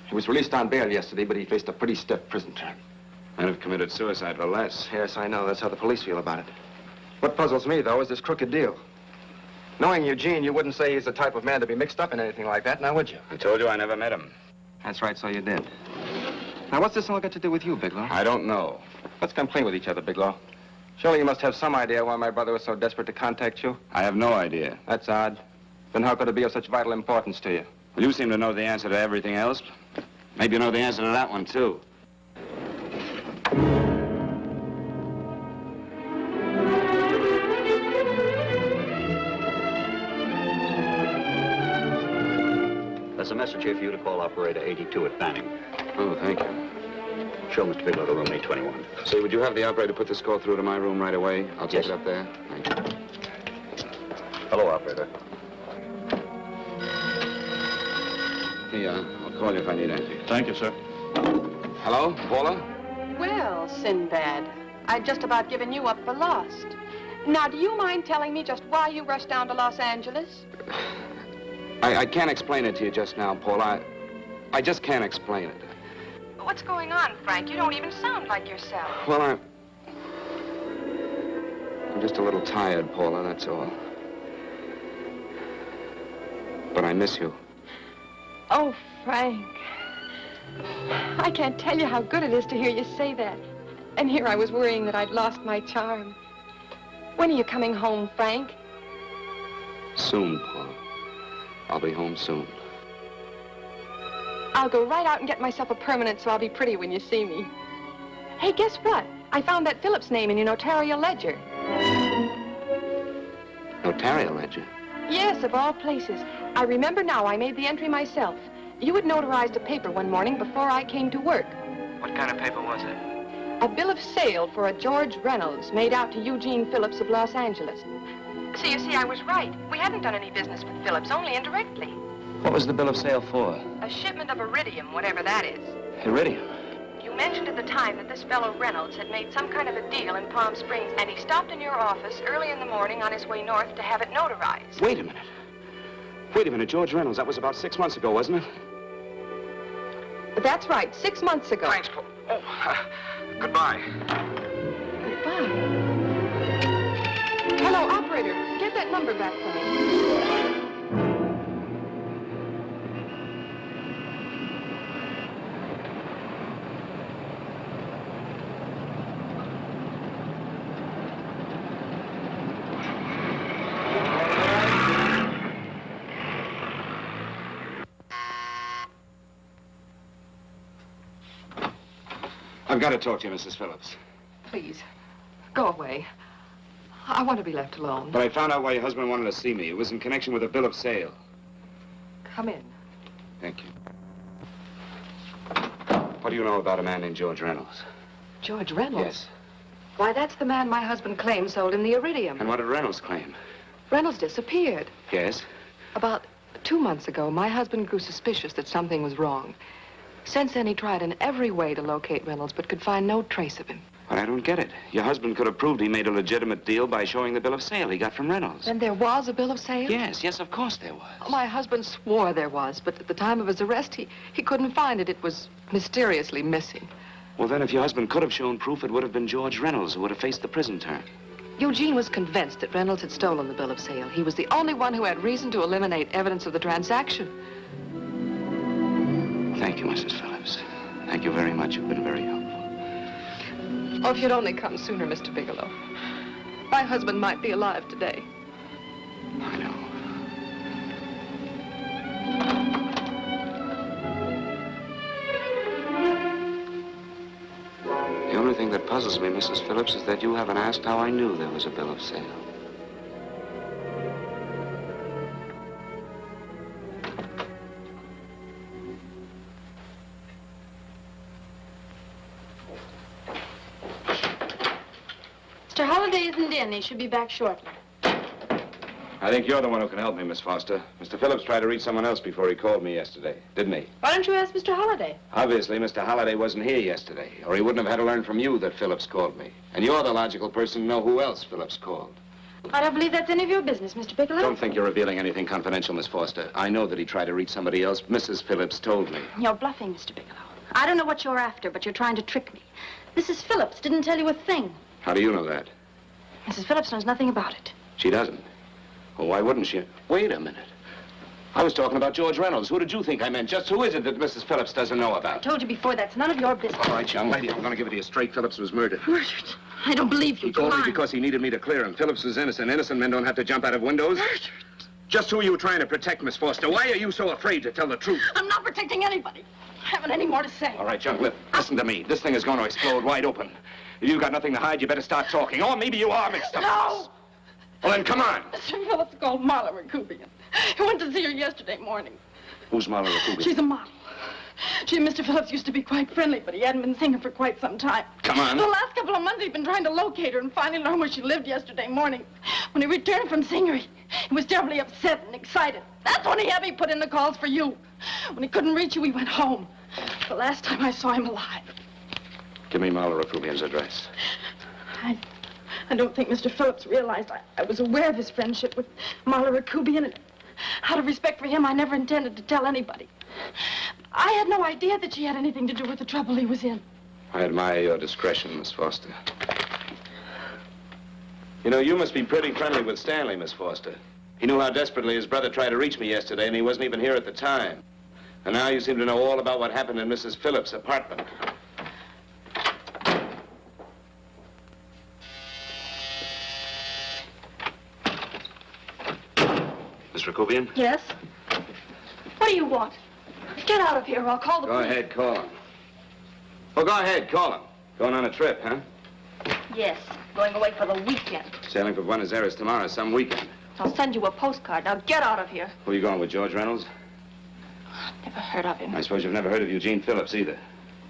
He was released on bail yesterday, but he faced a pretty stiff prison term. I'd have committed suicide for less. Yes, I know. That's how the police feel about it. What puzzles me, though, is this crooked deal. Knowing Eugene, you wouldn't say he's the type of man to be mixed up in anything like that, now would you? I told you I never met him. That's right, so you did. Now, what's this all got to do with you, Bigelow? I don't know. Let's come clean with each other, Bigelow. Surely you must have some idea why my brother was so desperate to contact you? I have no idea. That's odd. Then how could it be of such vital importance to you? Well, you seem to know the answer to everything else. Maybe you know the answer to that one, too. There's a message here for you to call operator 82 at Banning. Oh, thank you. Show Mr. Bigelow to room 821. Say, would you have the operator put this call through to my room right away? I'll take it up there. Thank you. Hello, operator. Yeah, I'll call you if I need anything. Thank you, sir. Hello, Paula? Well, Sinbad, I'd just about given you up for lost. Now, do you mind telling me just why you rushed down to Los Angeles? I can't explain it to you just now, Paula. I just can't explain it. What's going on, Frank? You don't even sound like yourself. Well, I'm just a little tired, Paula, that's all. But I miss you. Oh, Frank. I can't tell you how good it is to hear you say that. And here I was worrying that I'd lost my charm. When are you coming home, Frank? Soon, Paula. I'll be home soon. I'll go right out and get myself a permanent so I'll be pretty when you see me. Hey, guess what? I found that Phillips name in your notarial ledger. Notarial ledger? Yes, of all places. I remember now I made the entry myself. You had notarized a paper one morning before I came to work. What kind of paper was it? A bill of sale for a George Reynolds made out to Eugene Phillips of Los Angeles. So you see, I was right. We hadn't done any business with Phillips, only indirectly. What was the bill of sale for? A shipment of iridium, whatever that is. Iridium? You mentioned at the time that this fellow Reynolds had made some kind of a deal in Palm Springs, and he stopped in your office early in the morning on his way north to have it notarized. Wait a minute. Wait a minute, George Reynolds. That was about 6 months ago, wasn't it? That's right, 6 months ago. Thanks, Paul. Oh, goodbye. Goodbye. Hello, operator. Get that number back for me. I've got to talk to you, Mrs. Phillips. Please, go away. I want to be left alone. But I found out why your husband wanted to see me. It was in connection with a bill of sale. Come in. Thank you. What do you know about a man named George Reynolds? George Reynolds? Yes. Why, that's the man my husband claimed sold him the iridium. And what did Reynolds claim? Reynolds disappeared. Yes? About 2 months ago, my husband grew suspicious that something was wrong. Since then, he tried in every way to locate Reynolds, but could find no trace of him. But I don't get it. Your husband could have proved he made a legitimate deal by showing the bill of sale he got from Reynolds. Then there was a bill of sale? Yes, of course there was. My husband swore there was, but at the time of his arrest, he couldn't find it. It was mysteriously missing. Well, then, if your husband could have shown proof, it would have been George Reynolds who would have faced the prison term. Eugene was convinced that Reynolds had stolen the bill of sale. He was the only one who had reason to eliminate evidence of the transaction. Thank you, Mrs. Phillips. Thank you very much. You've been very helpful. Oh, if you'd only come sooner, Mr. Bigelow. My husband might be alive today. I know. The only thing that puzzles me, Mrs. Phillips, is that you haven't asked how I knew there was a bill of sale. Mr. Holliday isn't in. He should be back shortly. I think you're the one who can help me, Miss Foster. Mr. Phillips tried to reach someone else before he called me yesterday, didn't he? Why don't you ask Mr. Holliday? Obviously, Mr. Holliday wasn't here yesterday, or he wouldn't have had to learn from you that Phillips called me. And you're the logical person to know who else Phillips called. I don't believe that's any of your business, Mr. Bigelow. Don't think you're revealing anything confidential, Miss Foster. I know that he tried to reach somebody else. Mrs. Phillips told me. You're bluffing, Mr. Bigelow. I don't know what you're after, but you're trying to trick me. Mrs. Phillips didn't tell you a thing. How do you know that? Mrs. Phillips knows nothing about it. She doesn't. Well, why wouldn't she? Wait a minute. I was talking about George Reynolds. Who did you think I meant? Just who is it that Mrs. Phillips doesn't know I about? told you before, that's none of your business. All right, young lady, I'm going to give it to you straight. Phillips was murdered. Murdered? I don't believe you. He called me because he needed me to clear him. Phillips was innocent. Innocent men don't have to jump out of windows. Murdered? Just who are you trying to protect, Miss Foster? Why are you so afraid to tell the truth? I'm not protecting anybody. I haven't any more to say. All right, young lip, listen to me. This thing is going to explode wide open. If you've got nothing to hide, you better start talking. Or maybe you are mixed up. No! Well, then, come on. Mr. Phillips called Marla Rakubian. He went to see her yesterday morning. Who's Marla Rakubian? She's a model. She and Mr. Phillips used to be quite friendly, but he hadn't been seeing her for quite some time. Come on. For the last couple of months, he'd been trying to locate her and finally learned where she lived yesterday morning. When he returned from seeing her, he was terribly upset and excited. That's when he had me put in the calls for you. When he couldn't reach you, he went home. The last time I saw him alive. Give me Marla Rakubian's address. I don't think Mr. Phillips realized I was aware of his friendship with Marla Rakubian, and out of respect for him, I never intended to tell anybody. I had no idea that she had anything to do with the trouble he was in. I admire your discretion, Miss Foster. You know, you must be pretty friendly with Stanley, Miss Foster. He knew how desperately his brother tried to reach me yesterday, and he wasn't even here at the time. And now you seem to know all about what happened in Mrs. Phillips' apartment. Miss Rakubian? Yes? What do you want? Get out of here or I'll call the Go police. ahead, call him. Oh, go ahead, call him. Going on a trip, huh? Yes, going away for the weekend. Sailing for Buenos Aires tomorrow, some weekend. I'll send you a postcard. Now get out of here. Who are you going with, George Reynolds? Never heard of him. I suppose you've never heard of Eugene Phillips either.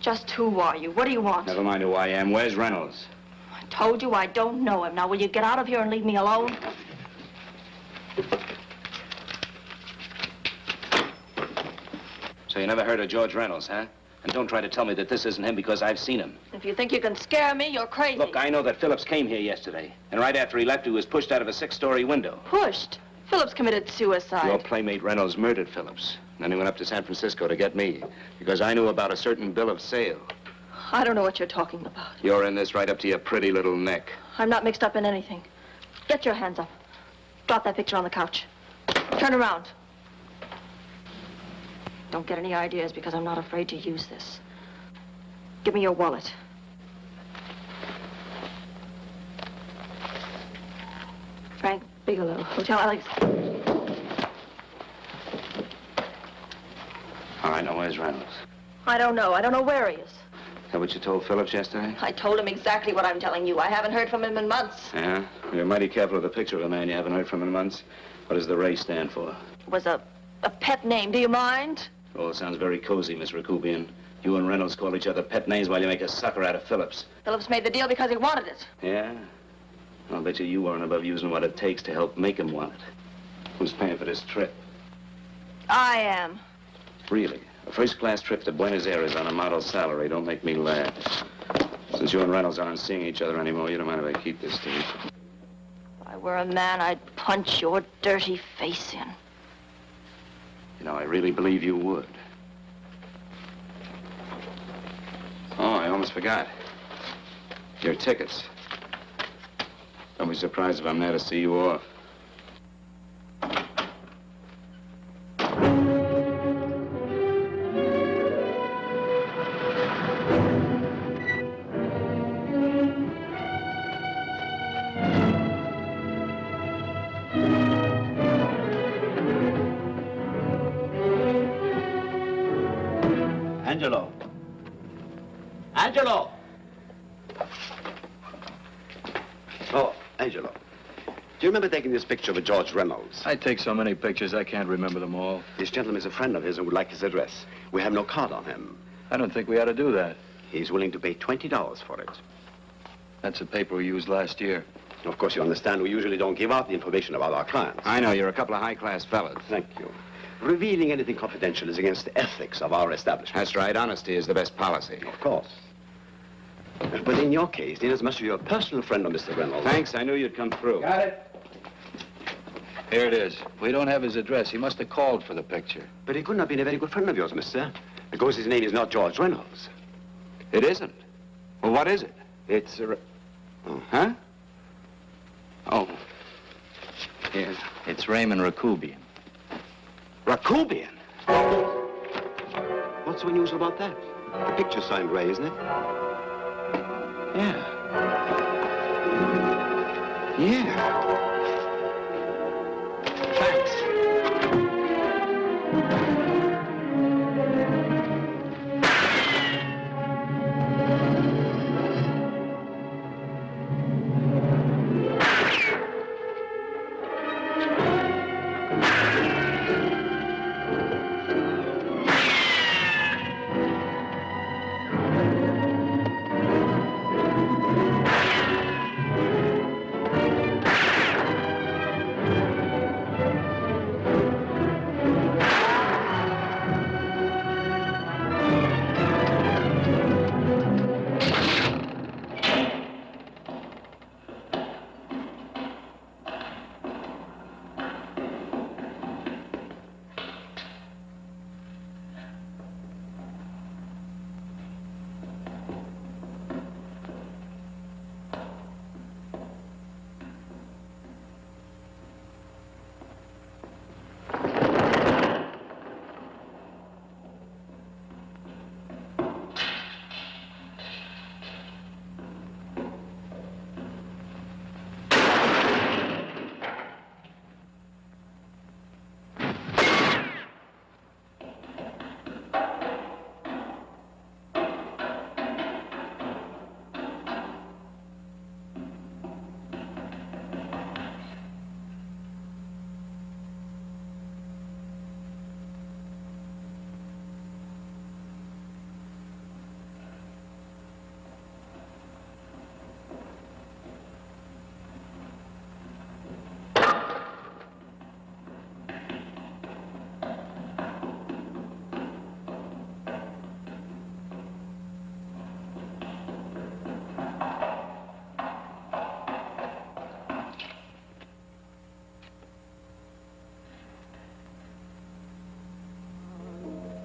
Just who are you? What do you want? Never mind who I am. Where's Reynolds? I told you I don't know him. Now will you get out of here and leave me alone? So you never heard of George Reynolds, huh? And don't try to tell me that this isn't him because I've seen him. If you think you can scare me, you're crazy. Look, I know that Phillips came here yesterday. And right after he left, he was pushed out of a 6-story window. Pushed? Phillips committed suicide. Your playmate Reynolds murdered Phillips. And then he went up to San Francisco to get me. Because I knew about a certain bill of sale. I don't know what you're talking about. You're in this right up to your pretty little neck. I'm not mixed up in anything. Get your hands up. Drop that picture on the couch. Turn around. Don't get any ideas because I'm not afraid to use this. Give me your wallet. Frank Bigelow, Hotel Alex. All right, now where's Reynolds? I don't know. I don't know where he is. Is that what you told Phillips yesterday? I told him exactly what I'm telling you. I haven't heard from him in months. Yeah? You're mighty careful of the picture of a man you haven't heard from in months. What does the Ray stand for? It was a pet name. Do you mind? Oh, it sounds very cozy, Miss Rakubian. You and Reynolds call each other pet names while you make a sucker out of Phillips. Phillips made the deal because he wanted it. Yeah? I'll bet you weren't above using what it takes to help make him want it. Who's paying for this trip? I am. Really? A first-class trip to Buenos Aires on a model salary. Don't make me laugh. Since you and Reynolds aren't seeing each other anymore, you don't mind if I keep this to you. If I were a man, I'd punch your dirty face in. You know, I really believe you would. Oh, I almost forgot. Your tickets. Don't be surprised if I'm there to see you off. Angelo. Angelo! Oh, Angelo. Do you remember taking this picture of George Reynolds? I take so many pictures, I can't remember them all. This gentleman is a friend of his and would like his address. We have no card on him. I don't think we ought to do that. He's willing to pay $20 for it. That's the paper we used last year. Of course, you understand, we usually don't give out the information about our clients. I know, you're a couple of high-class fellas. Thank you. Revealing anything confidential is against the ethics of our establishment. That's right. Honesty is the best policy. Of course. But in your case, inasmuch as you're a personal friend of Mr. Reynolds... Thanks. I knew you'd come through. Got it. Here it is. We don't have his address. He must have called for the picture. But he couldn't have been a very good friend of yours, mister. Because his name is not George Reynolds. It isn't? Well, what is it? It's a... Oh, huh? Oh. Here. It's Raymond Rakubian. Rakubian? What's so unusual about that? The picture's signed Ray, isn't it? Yeah. Yeah. Thanks.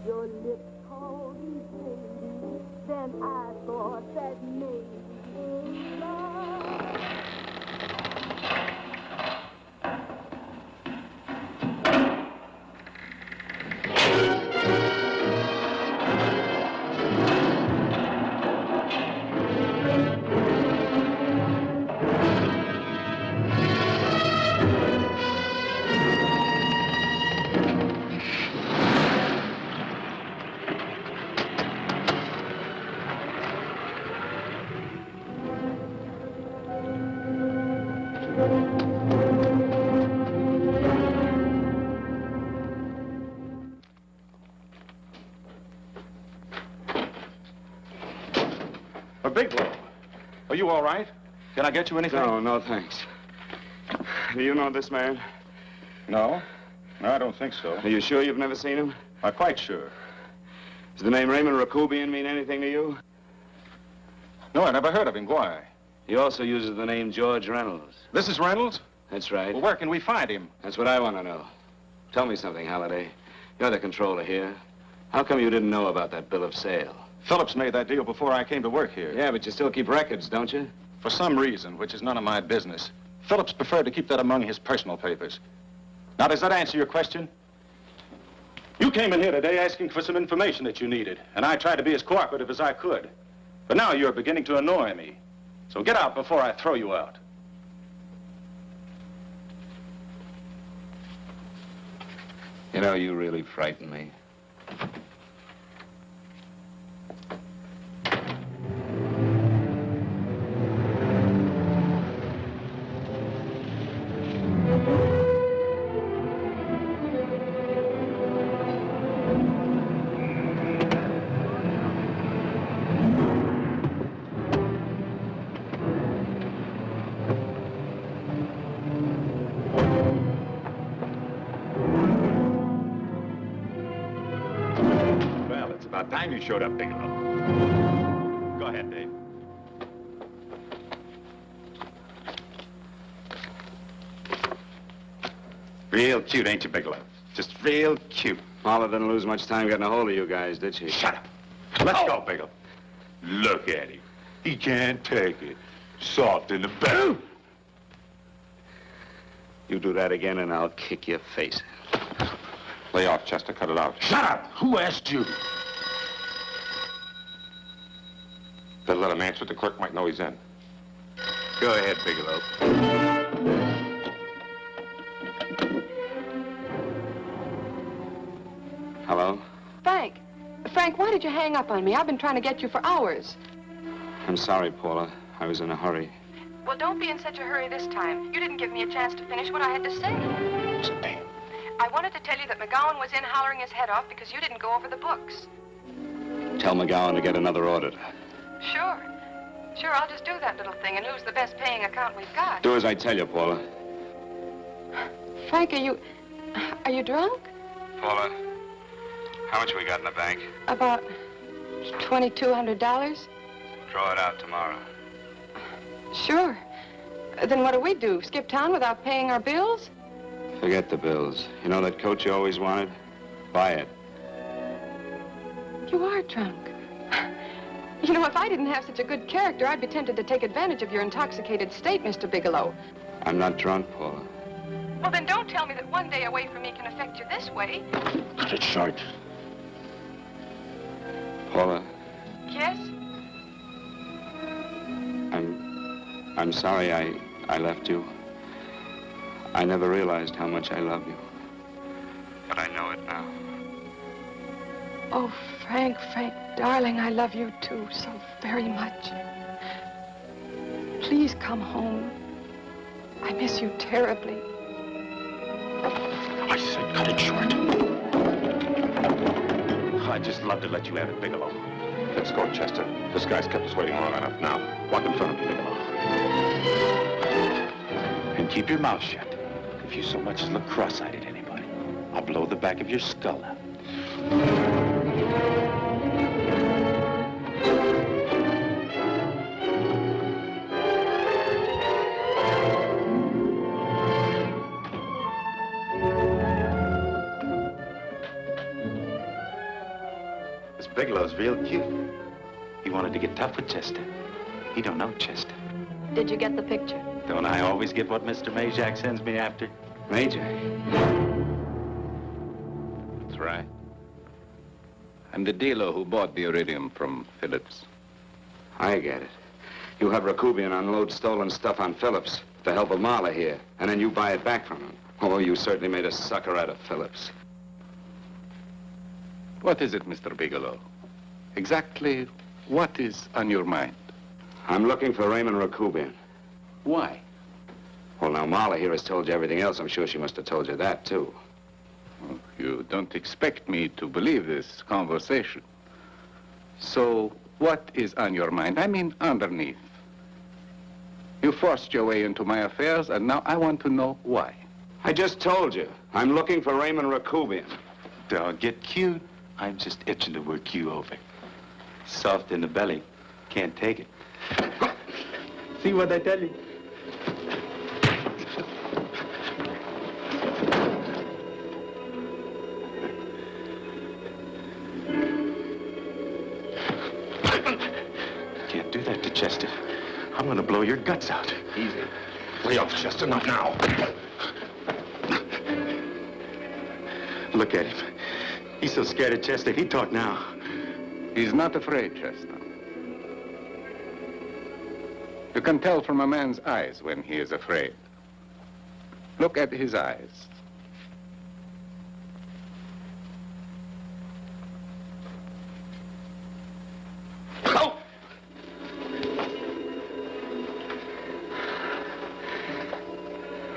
Your lips called me baby, then I thought that maybe love. Bigelow, are you all right? Can I get you anything? No, thanks. Do you know this man? No. No, I don't think so. Are you sure you've never seen him? I'm quite sure. Does the name Raymond Rakubian mean anything to you? No, I never heard of him. Why? He also uses the name George Reynolds. This is Reynolds? That's right. Well, where can we find him? That's what I want to know. Tell me something, Halliday. You're the controller here. How come you didn't know about that bill of sale? Phillips made that deal before I came to work here. Yeah, but you still keep records, don't you? For some reason, which is none of my business, Phillips preferred to keep that among his personal papers. Now, does that answer your question? You came in here today asking for some information that you needed, and I tried to be as cooperative as I could. But now you're beginning to annoy me. So get out before I throw you out. You know, you really frighten me. About time you showed up, Bigelow. Go ahead, Dave. Real cute, ain't you, Bigelow? Just real cute. Paula didn't lose much time getting a hold of you guys, did she? Shut up. Let's go, Bigelow. Look at him. He can't take it. Soft in the back. You do that again and I'll kick your face. Lay off, Chester. Cut it out. Shut up! Who asked you? Better let him answer. The clerk might know he's in. Go ahead, Bigelow. Hello? Frank. Frank, why did you hang up on me? I've been trying to get you for hours. I'm sorry, Paula. I was in a hurry. Well, don't be in such a hurry this time. You didn't give me a chance to finish what I had to say. I wanted to tell you that McGowan was in hollering his head off because you didn't go over the books. Tell McGowan to get another auditor. Sure. Sure, I'll just do that little thing and lose the best paying account we've got. Do as I tell you, Paula. Frank, are you drunk? Paula, how much we got in the bank? About $2,200. Draw it out tomorrow. Sure. Then what do? Skip town without paying our bills? Forget the bills. You know that coat you always wanted? Buy it. You are drunk. You know, if I didn't have such a good character, I'd be tempted to take advantage of your intoxicated state, Mr. Bigelow. I'm not drunk, Paula. Well, then don't tell me that one day away from me can affect you this way. Cut it short. Paula, Yes? I'm sorry I left you. I never realized how much I love you. But I know it now. Oh, Frank, darling, I love you too so very much. Please come home. I miss you terribly. I said cut it short. I'd just love to let you have it, Bigelow. Let's go, Chester. This guy's kept us waiting long enough now. Walk in front of me, Bigelow. And keep your mouth shut. If you so much as look cross-eyed at anybody, I'll blow the back of your skull out. This Bigelow's real cute. He wanted to get tough with Chester. He don't know Chester. Did you get the picture? Don't I always get what Mr. Majak sends me after? Majak? That's right. I'm the dealer who bought the iridium from Phillips. I get it. You have Rakubian unload stolen stuff on Phillips with the help of Marla here, and then you buy it back from him. Oh, you certainly made a sucker out of Phillips. What is it, Mr. Bigelow? Exactly what is on your mind? I'm looking for Raymond Rakubian. Why? Well, now, Marla here has told you everything else. I'm sure she must have told you that, too. Oh, you don't expect me to believe this conversation. So, what is on your mind? I mean, underneath. You forced your way into my affairs, and now I want to know why. I just told you. I'm looking for Raymond Rakubian. Don't get cute. I'm just itching to work you over. Soft in the belly. Can't take it. See what I tell you? Can't do that to Chester. I'm gonna blow your guts out. Easy. Lay off, Chester, not now. Look at him. He's so scared of Chester, he'd talk now. He's not afraid, Chester. You can tell from a man's eyes when he is afraid. Look at his eyes. Oh!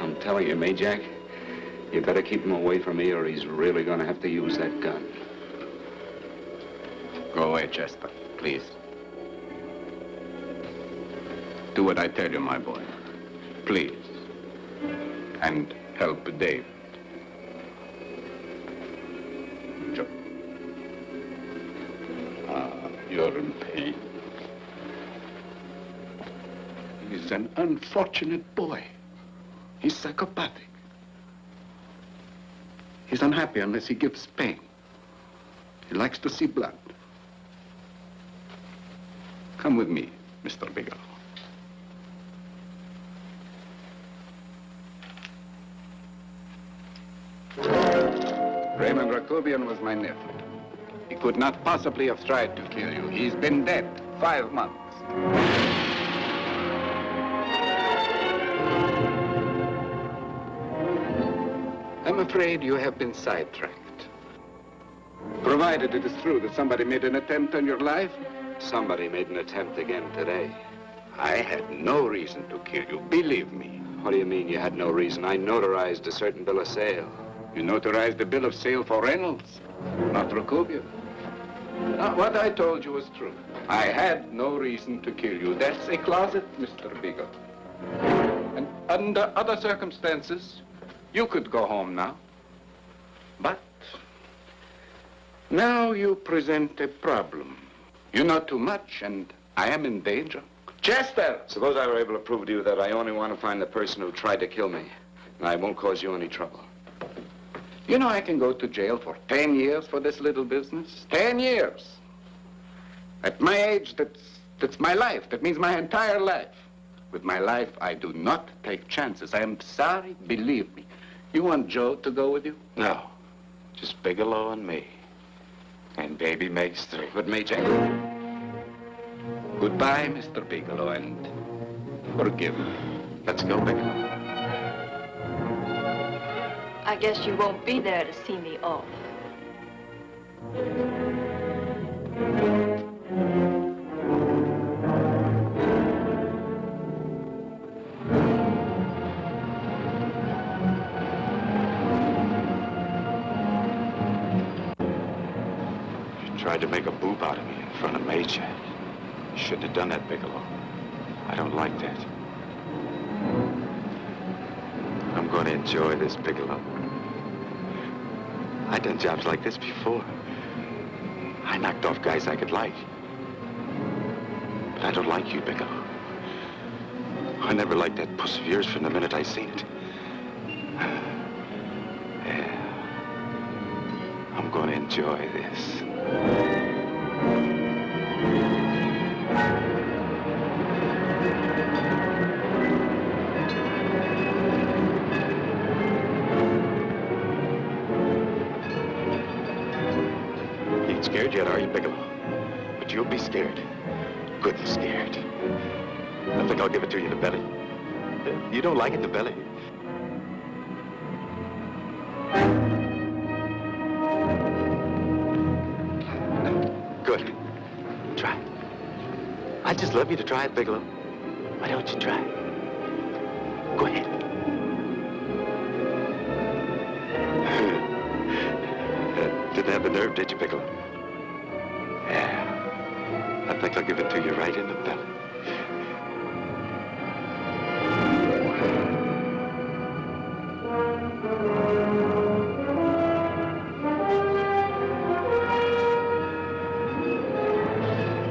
I'm telling you, Majak, you better keep him away from me or he's really gonna have to use that gun. Go away, Chester, please. Do what I tell you, my boy. Please. And help Dave. Joe. You're in pain. He's an unfortunate boy. He's psychopathic. He's unhappy unless he gives pain. He likes to see blood. Come with me, Mr. Bigelow. Raymond Rakubian was my nephew. He could not possibly have tried to kill you. He's been dead 5 months. I'm afraid you have been sidetracked. Provided it is true that somebody made an attempt on your life. Somebody made an attempt again today. I had no reason to kill you, believe me. What do you mean you had no reason? I notarized a certain bill of sale. You notarized the bill of sale for Reynolds, not Rakubian. What I told you was true. I had no reason to kill you. That's a closet, Mr. Bigelow. And under other circumstances, you could go home now. But now you present a problem. You know too much, and I am in danger. Chester! Suppose I were able to prove to you that I only want to find the person who tried to kill me, and I won't cause you any trouble. You know I can go to jail for 10 years for this little business. 10 years. At my age, that's my life. That means my entire life. With my life, I do not take chances. I am sorry, believe me. You want Joe to go with you? No. Just Bigelow and me. And baby makes 3. But me, Jack. Goodbye, Mr. Bigelow, and forgive me. Let's go, Bigelow. I guess you won't be there to see me off. You tried to make a boob out of me in front of Major. You shouldn't have done that, Bigelow. I don't like that. I'm going to enjoy this, Bigelow. I've done jobs like this before. I knocked off guys I could like. But I don't like you, Bigelow. I never liked that puss of yours from the minute I seen it. Yeah. I'm going to enjoy this. Scared yet, are you, Bigelow? But you'll be scared. Good and scared. I think I'll give it to you in the belly. You don't like it in the belly? Good. Try. I'd just love you to try it, Bigelow. Why don't you try? Go ahead. Didn't have the nerve, did you, Bigelow? Yeah, I think I'll give it to you right in the belly.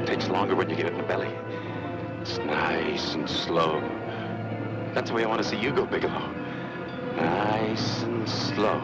It takes longer when you get it in the belly. It's nice and slow. That's the way I want to see you go, Bigelow. Nice and slow.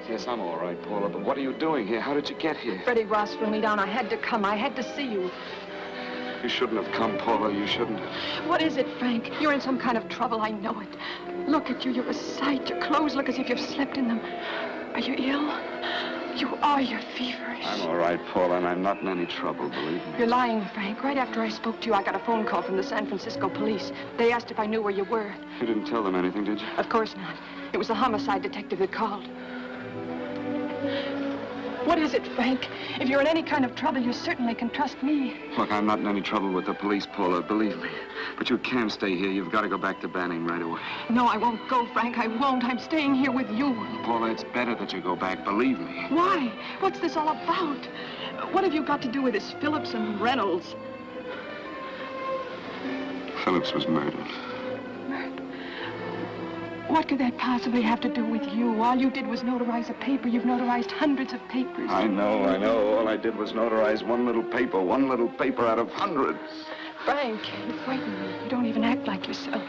Yes, I'm all right, Paula, but what are you doing here? How did you get here? Freddie Ross flew me down. I had to come. I had to see you. You shouldn't have come, Paula. You shouldn't have. What is it, Frank? You're in some kind of trouble. I know it. Look at you. You're a sight. Your clothes look as if you've slept in them. Are you ill? You are. You're feverish. I'm all right, Paula, and I'm not in any trouble, believe me. You're lying, Frank. Right after I spoke to you, I got a phone call from the San Francisco police. They asked if I knew where you were. You didn't tell them anything, did you? Of course not. It was the homicide detective that called. What is it, Frank? If you're in any kind of trouble, you certainly can trust me. Look, I'm not in any trouble with the police, Paula, believe me. But you can't stay here. You've got to go back to Banning right away. No, I won't go, Frank. I won't. I'm staying here with you. Paula, it's better that you go back, believe me. Why? What's this all about? What have you got to do with this Phillips and Reynolds? Phillips was murdered. What could that possibly have to do with you? All you did was notarize a paper. You've notarized hundreds of papers. I know. All I did was notarize one little paper out of hundreds. Frank, you frighten me. You don't even act like yourself.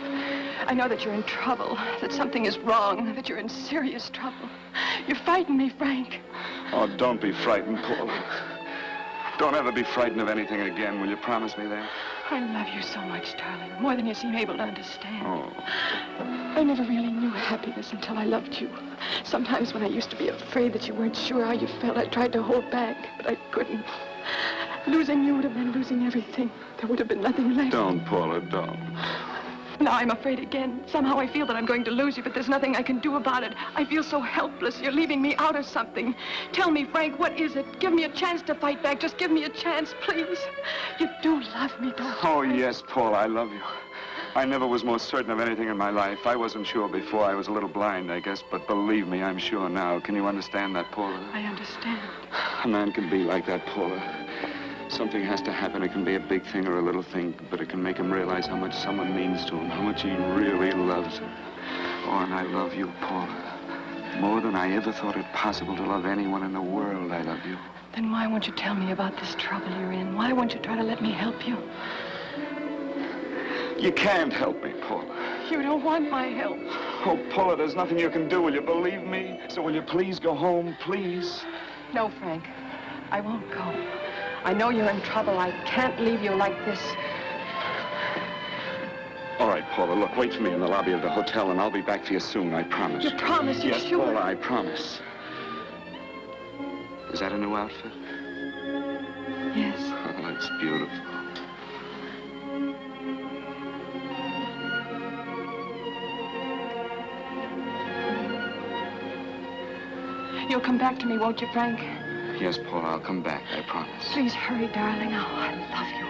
I know that you're in trouble, that something is wrong, that you're in serious trouble. You frighten me, Frank. Oh, don't be frightened, Paula. Don't ever be frightened of anything again. Will you promise me that? I love you so much, darling, more than you seem able to understand. Oh. I never really knew happiness until I loved you. Sometimes when I used to be afraid that you weren't sure how you felt, I tried to hold back, but I couldn't. Losing you would have been losing everything. There would have been nothing left. Don't, Paula, don't. Now I'm afraid again. Somehow I feel that I'm going to lose you, but there's nothing I can do about it. I feel so helpless. You're leaving me out of something. Tell me, Frank, what is it? Give me a chance to fight back. Just give me a chance, please. You do love me, don't you? Oh, yes, Paula, I love you. I never was more certain of anything in my life. I wasn't sure before. I was a little blind, I guess, but believe me, I'm sure now. Can you understand that, Paula? I understand. A man can be like that, Paula. Something has to happen. It can be a big thing or a little thing, but it can make him realize how much someone means to him, how much he really loves her. Oh, and I love you, Paula. More than I ever thought it possible to love anyone in the world, I love you. Then why won't you tell me about this trouble you're in? Why won't you try to let me help you? You can't help me, Paula. You don't want my help. Oh, Paula, there's nothing you can do. Will you believe me? So will you please go home, please? No, Frank. I won't go. I know you're in trouble. I can't leave you like this. All right, Paula, look, wait for me in the lobby of the hotel, and I'll be back for you soon, I promise. You promise? You're yes, sure? Paula, I promise. Is that a new outfit? Yes. Oh, it's beautiful. You'll come back to me, won't you, Frank? Yes, Paula, I'll come back, I promise. Please hurry, darling. Oh, I love you.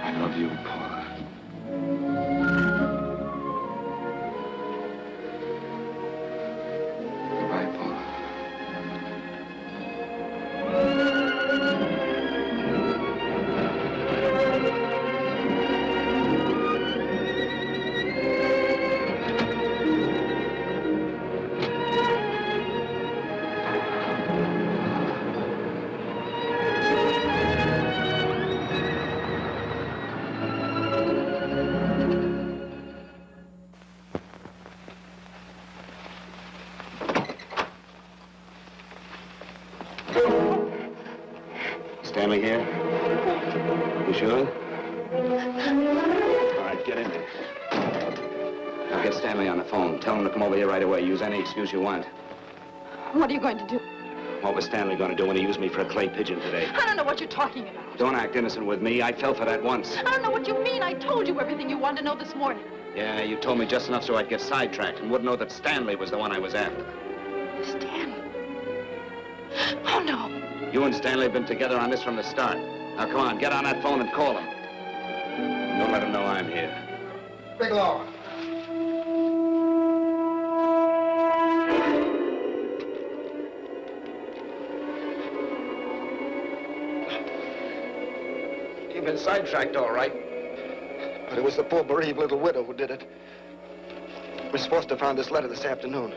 I love you, Paula. Goodbye, Paula. Stanley here? You sure? All right, get in there. Now get Stanley on the phone. Tell him to come over here right away. Use any excuse you want. What are you going to do? What was Stanley going to do when he used me for a clay pigeon today? I don't know what you're talking about. Don't act innocent with me. I fell for that once. I don't know what you mean. I told you everything you wanted to know this morning. Yeah, you told me just enough so I'd get sidetracked and wouldn't know that Stanley was the one I was after. Stanley? Oh, no. You and Stanley have been together on this from the start. Now, come on, get on that phone and call him. Don't let him know I'm here. Bigelow. You've been sidetracked, all right. But it was the poor bereaved little widow who did it. Miss Foster found this letter this afternoon.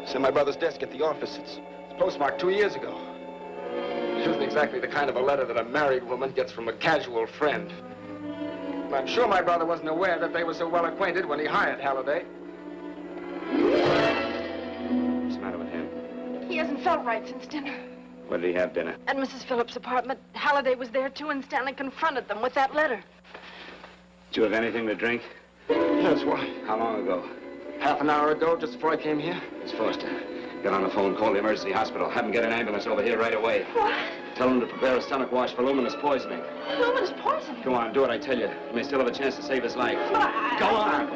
It's in my brother's desk at the office. It's postmarked 2 years ago. It isn't exactly the kind of a letter that a married woman gets from a casual friend. I'm sure my brother wasn't aware that they were so well acquainted when he hired Halliday. What's the matter with him? He hasn't felt right since dinner. Where did he have dinner? At Mrs. Phillips' apartment. Halliday was there, too, and Stanley confronted them with that letter. Did you have anything to drink? Yes, why? How long ago? Half an hour ago, just before I came here. Miss Foster, get on the phone, call the emergency hospital. Have them get an ambulance over here right away. What? Tell them to prepare a stomach wash for luminous poisoning. Luminous poisoning? Go on, do it, I tell you. You may still have a chance to save his life. Go on!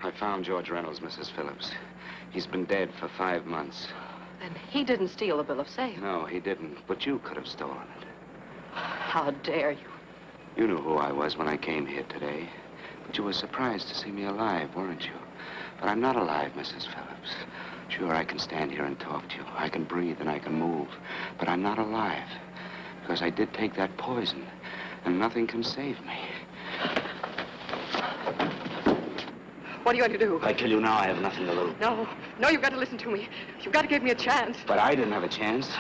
I found George Reynolds, Mrs. Phillips. He's been dead for 5 months. And he didn't steal the bill of sale. No, he didn't. But you could have stolen it. How dare you? You knew who I was when I came here today. But you were surprised to see me alive, weren't you? But I'm not alive, Mrs. Phillips. Sure, I can stand here and talk to you. I can breathe and I can move. But I'm not alive. Because I did take that poison. And nothing can save me. What do you want to do? I tell you now, I have nothing to lose. No, you've got to listen to me. You've got to give me a chance. But I didn't have a chance.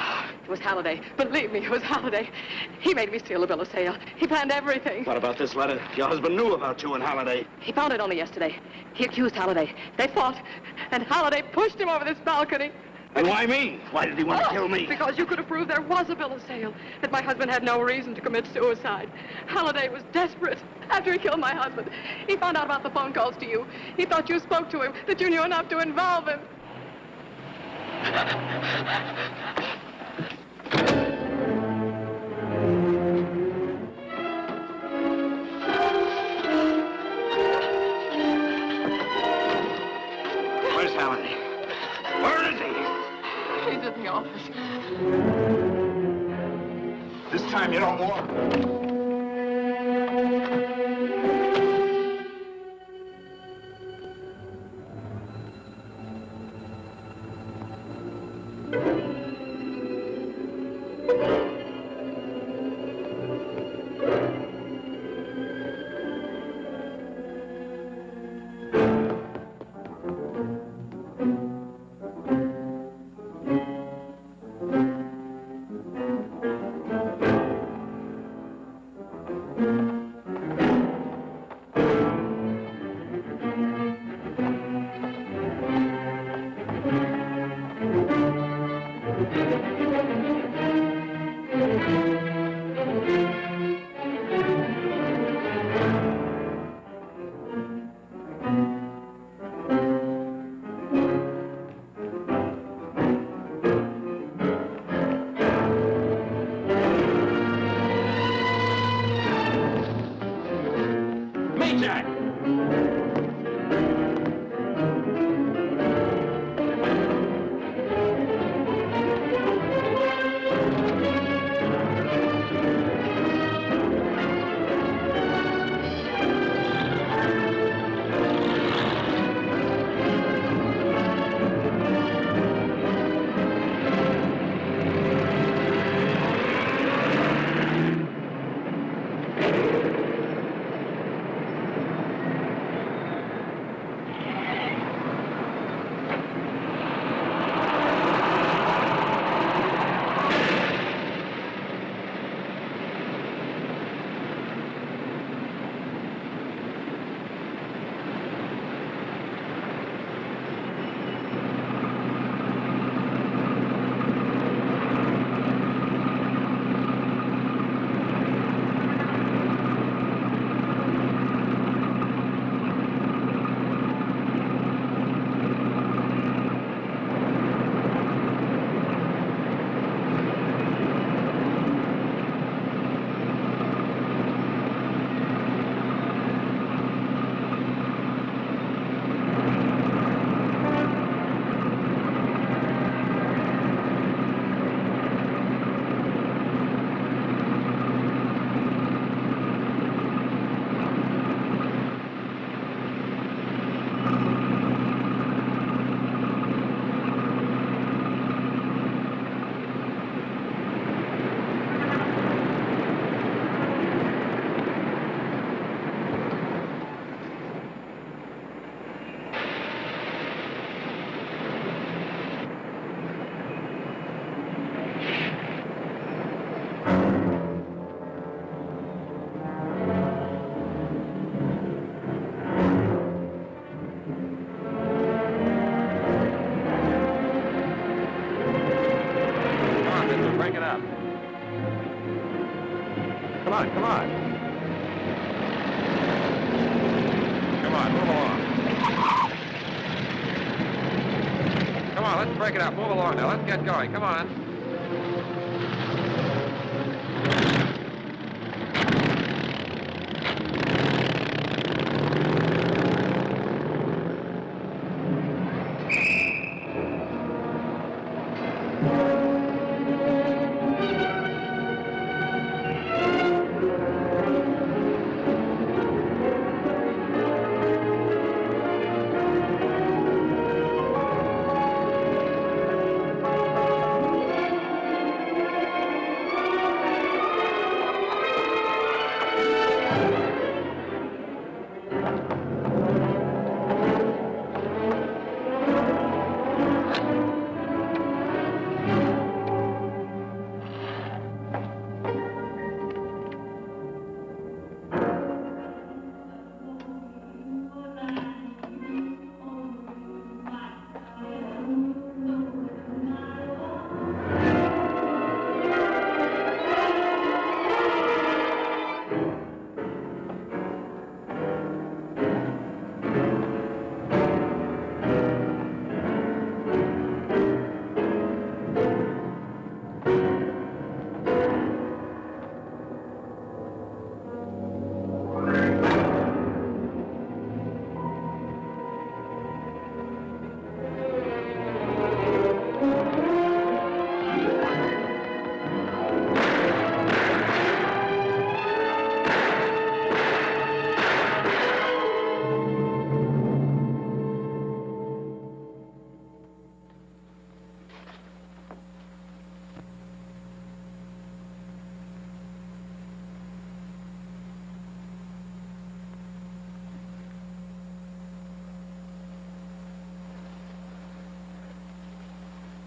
It was Halliday. Believe me, it was Halliday. He made me steal the bill of sale. He planned everything. What about this letter? Your husband knew about you and Halliday. He found it only yesterday. He accused Halliday. They fought, and Halliday pushed him over this balcony. And why me? Why did he want to kill me? Because you could have proved there was a bill of sale, that my husband had no reason to commit suicide. Halliday was desperate. After he killed my husband, he found out about the phone calls to you. He thought you spoke to him, that you knew enough to involve him. Where's Halliday? Where is he? He's in the office. This time you don't walk. Come on, come on. Come on, move along. Come on, let's break it up. Move along now. Let's get going. Come on.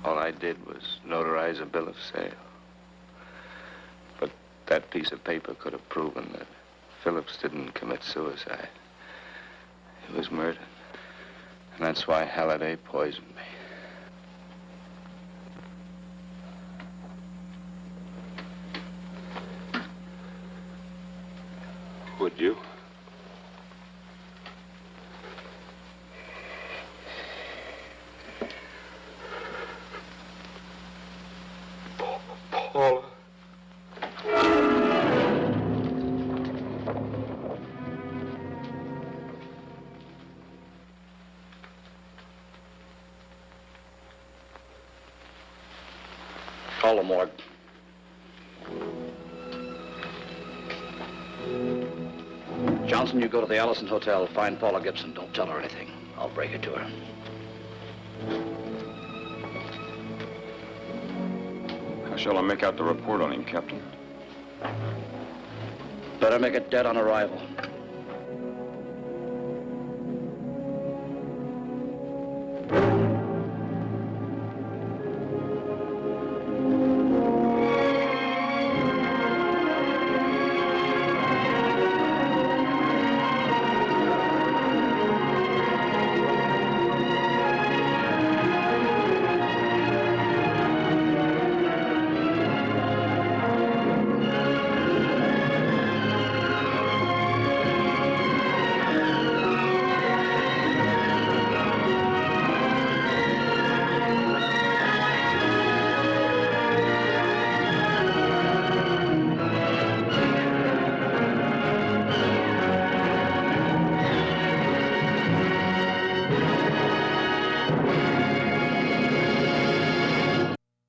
All I did was notarize a bill of sale. But that piece of paper could have proven that Phillips didn't commit suicide. He was murdered. And that's why Halliday poisoned me. Would you? Paula. Call the morgue. Johnson, you go to the Allison Hotel, find Paula Gibson. Don't tell her anything. I'll break it to her. How shall I make out the report on him, Captain? Better make it dead on arrival.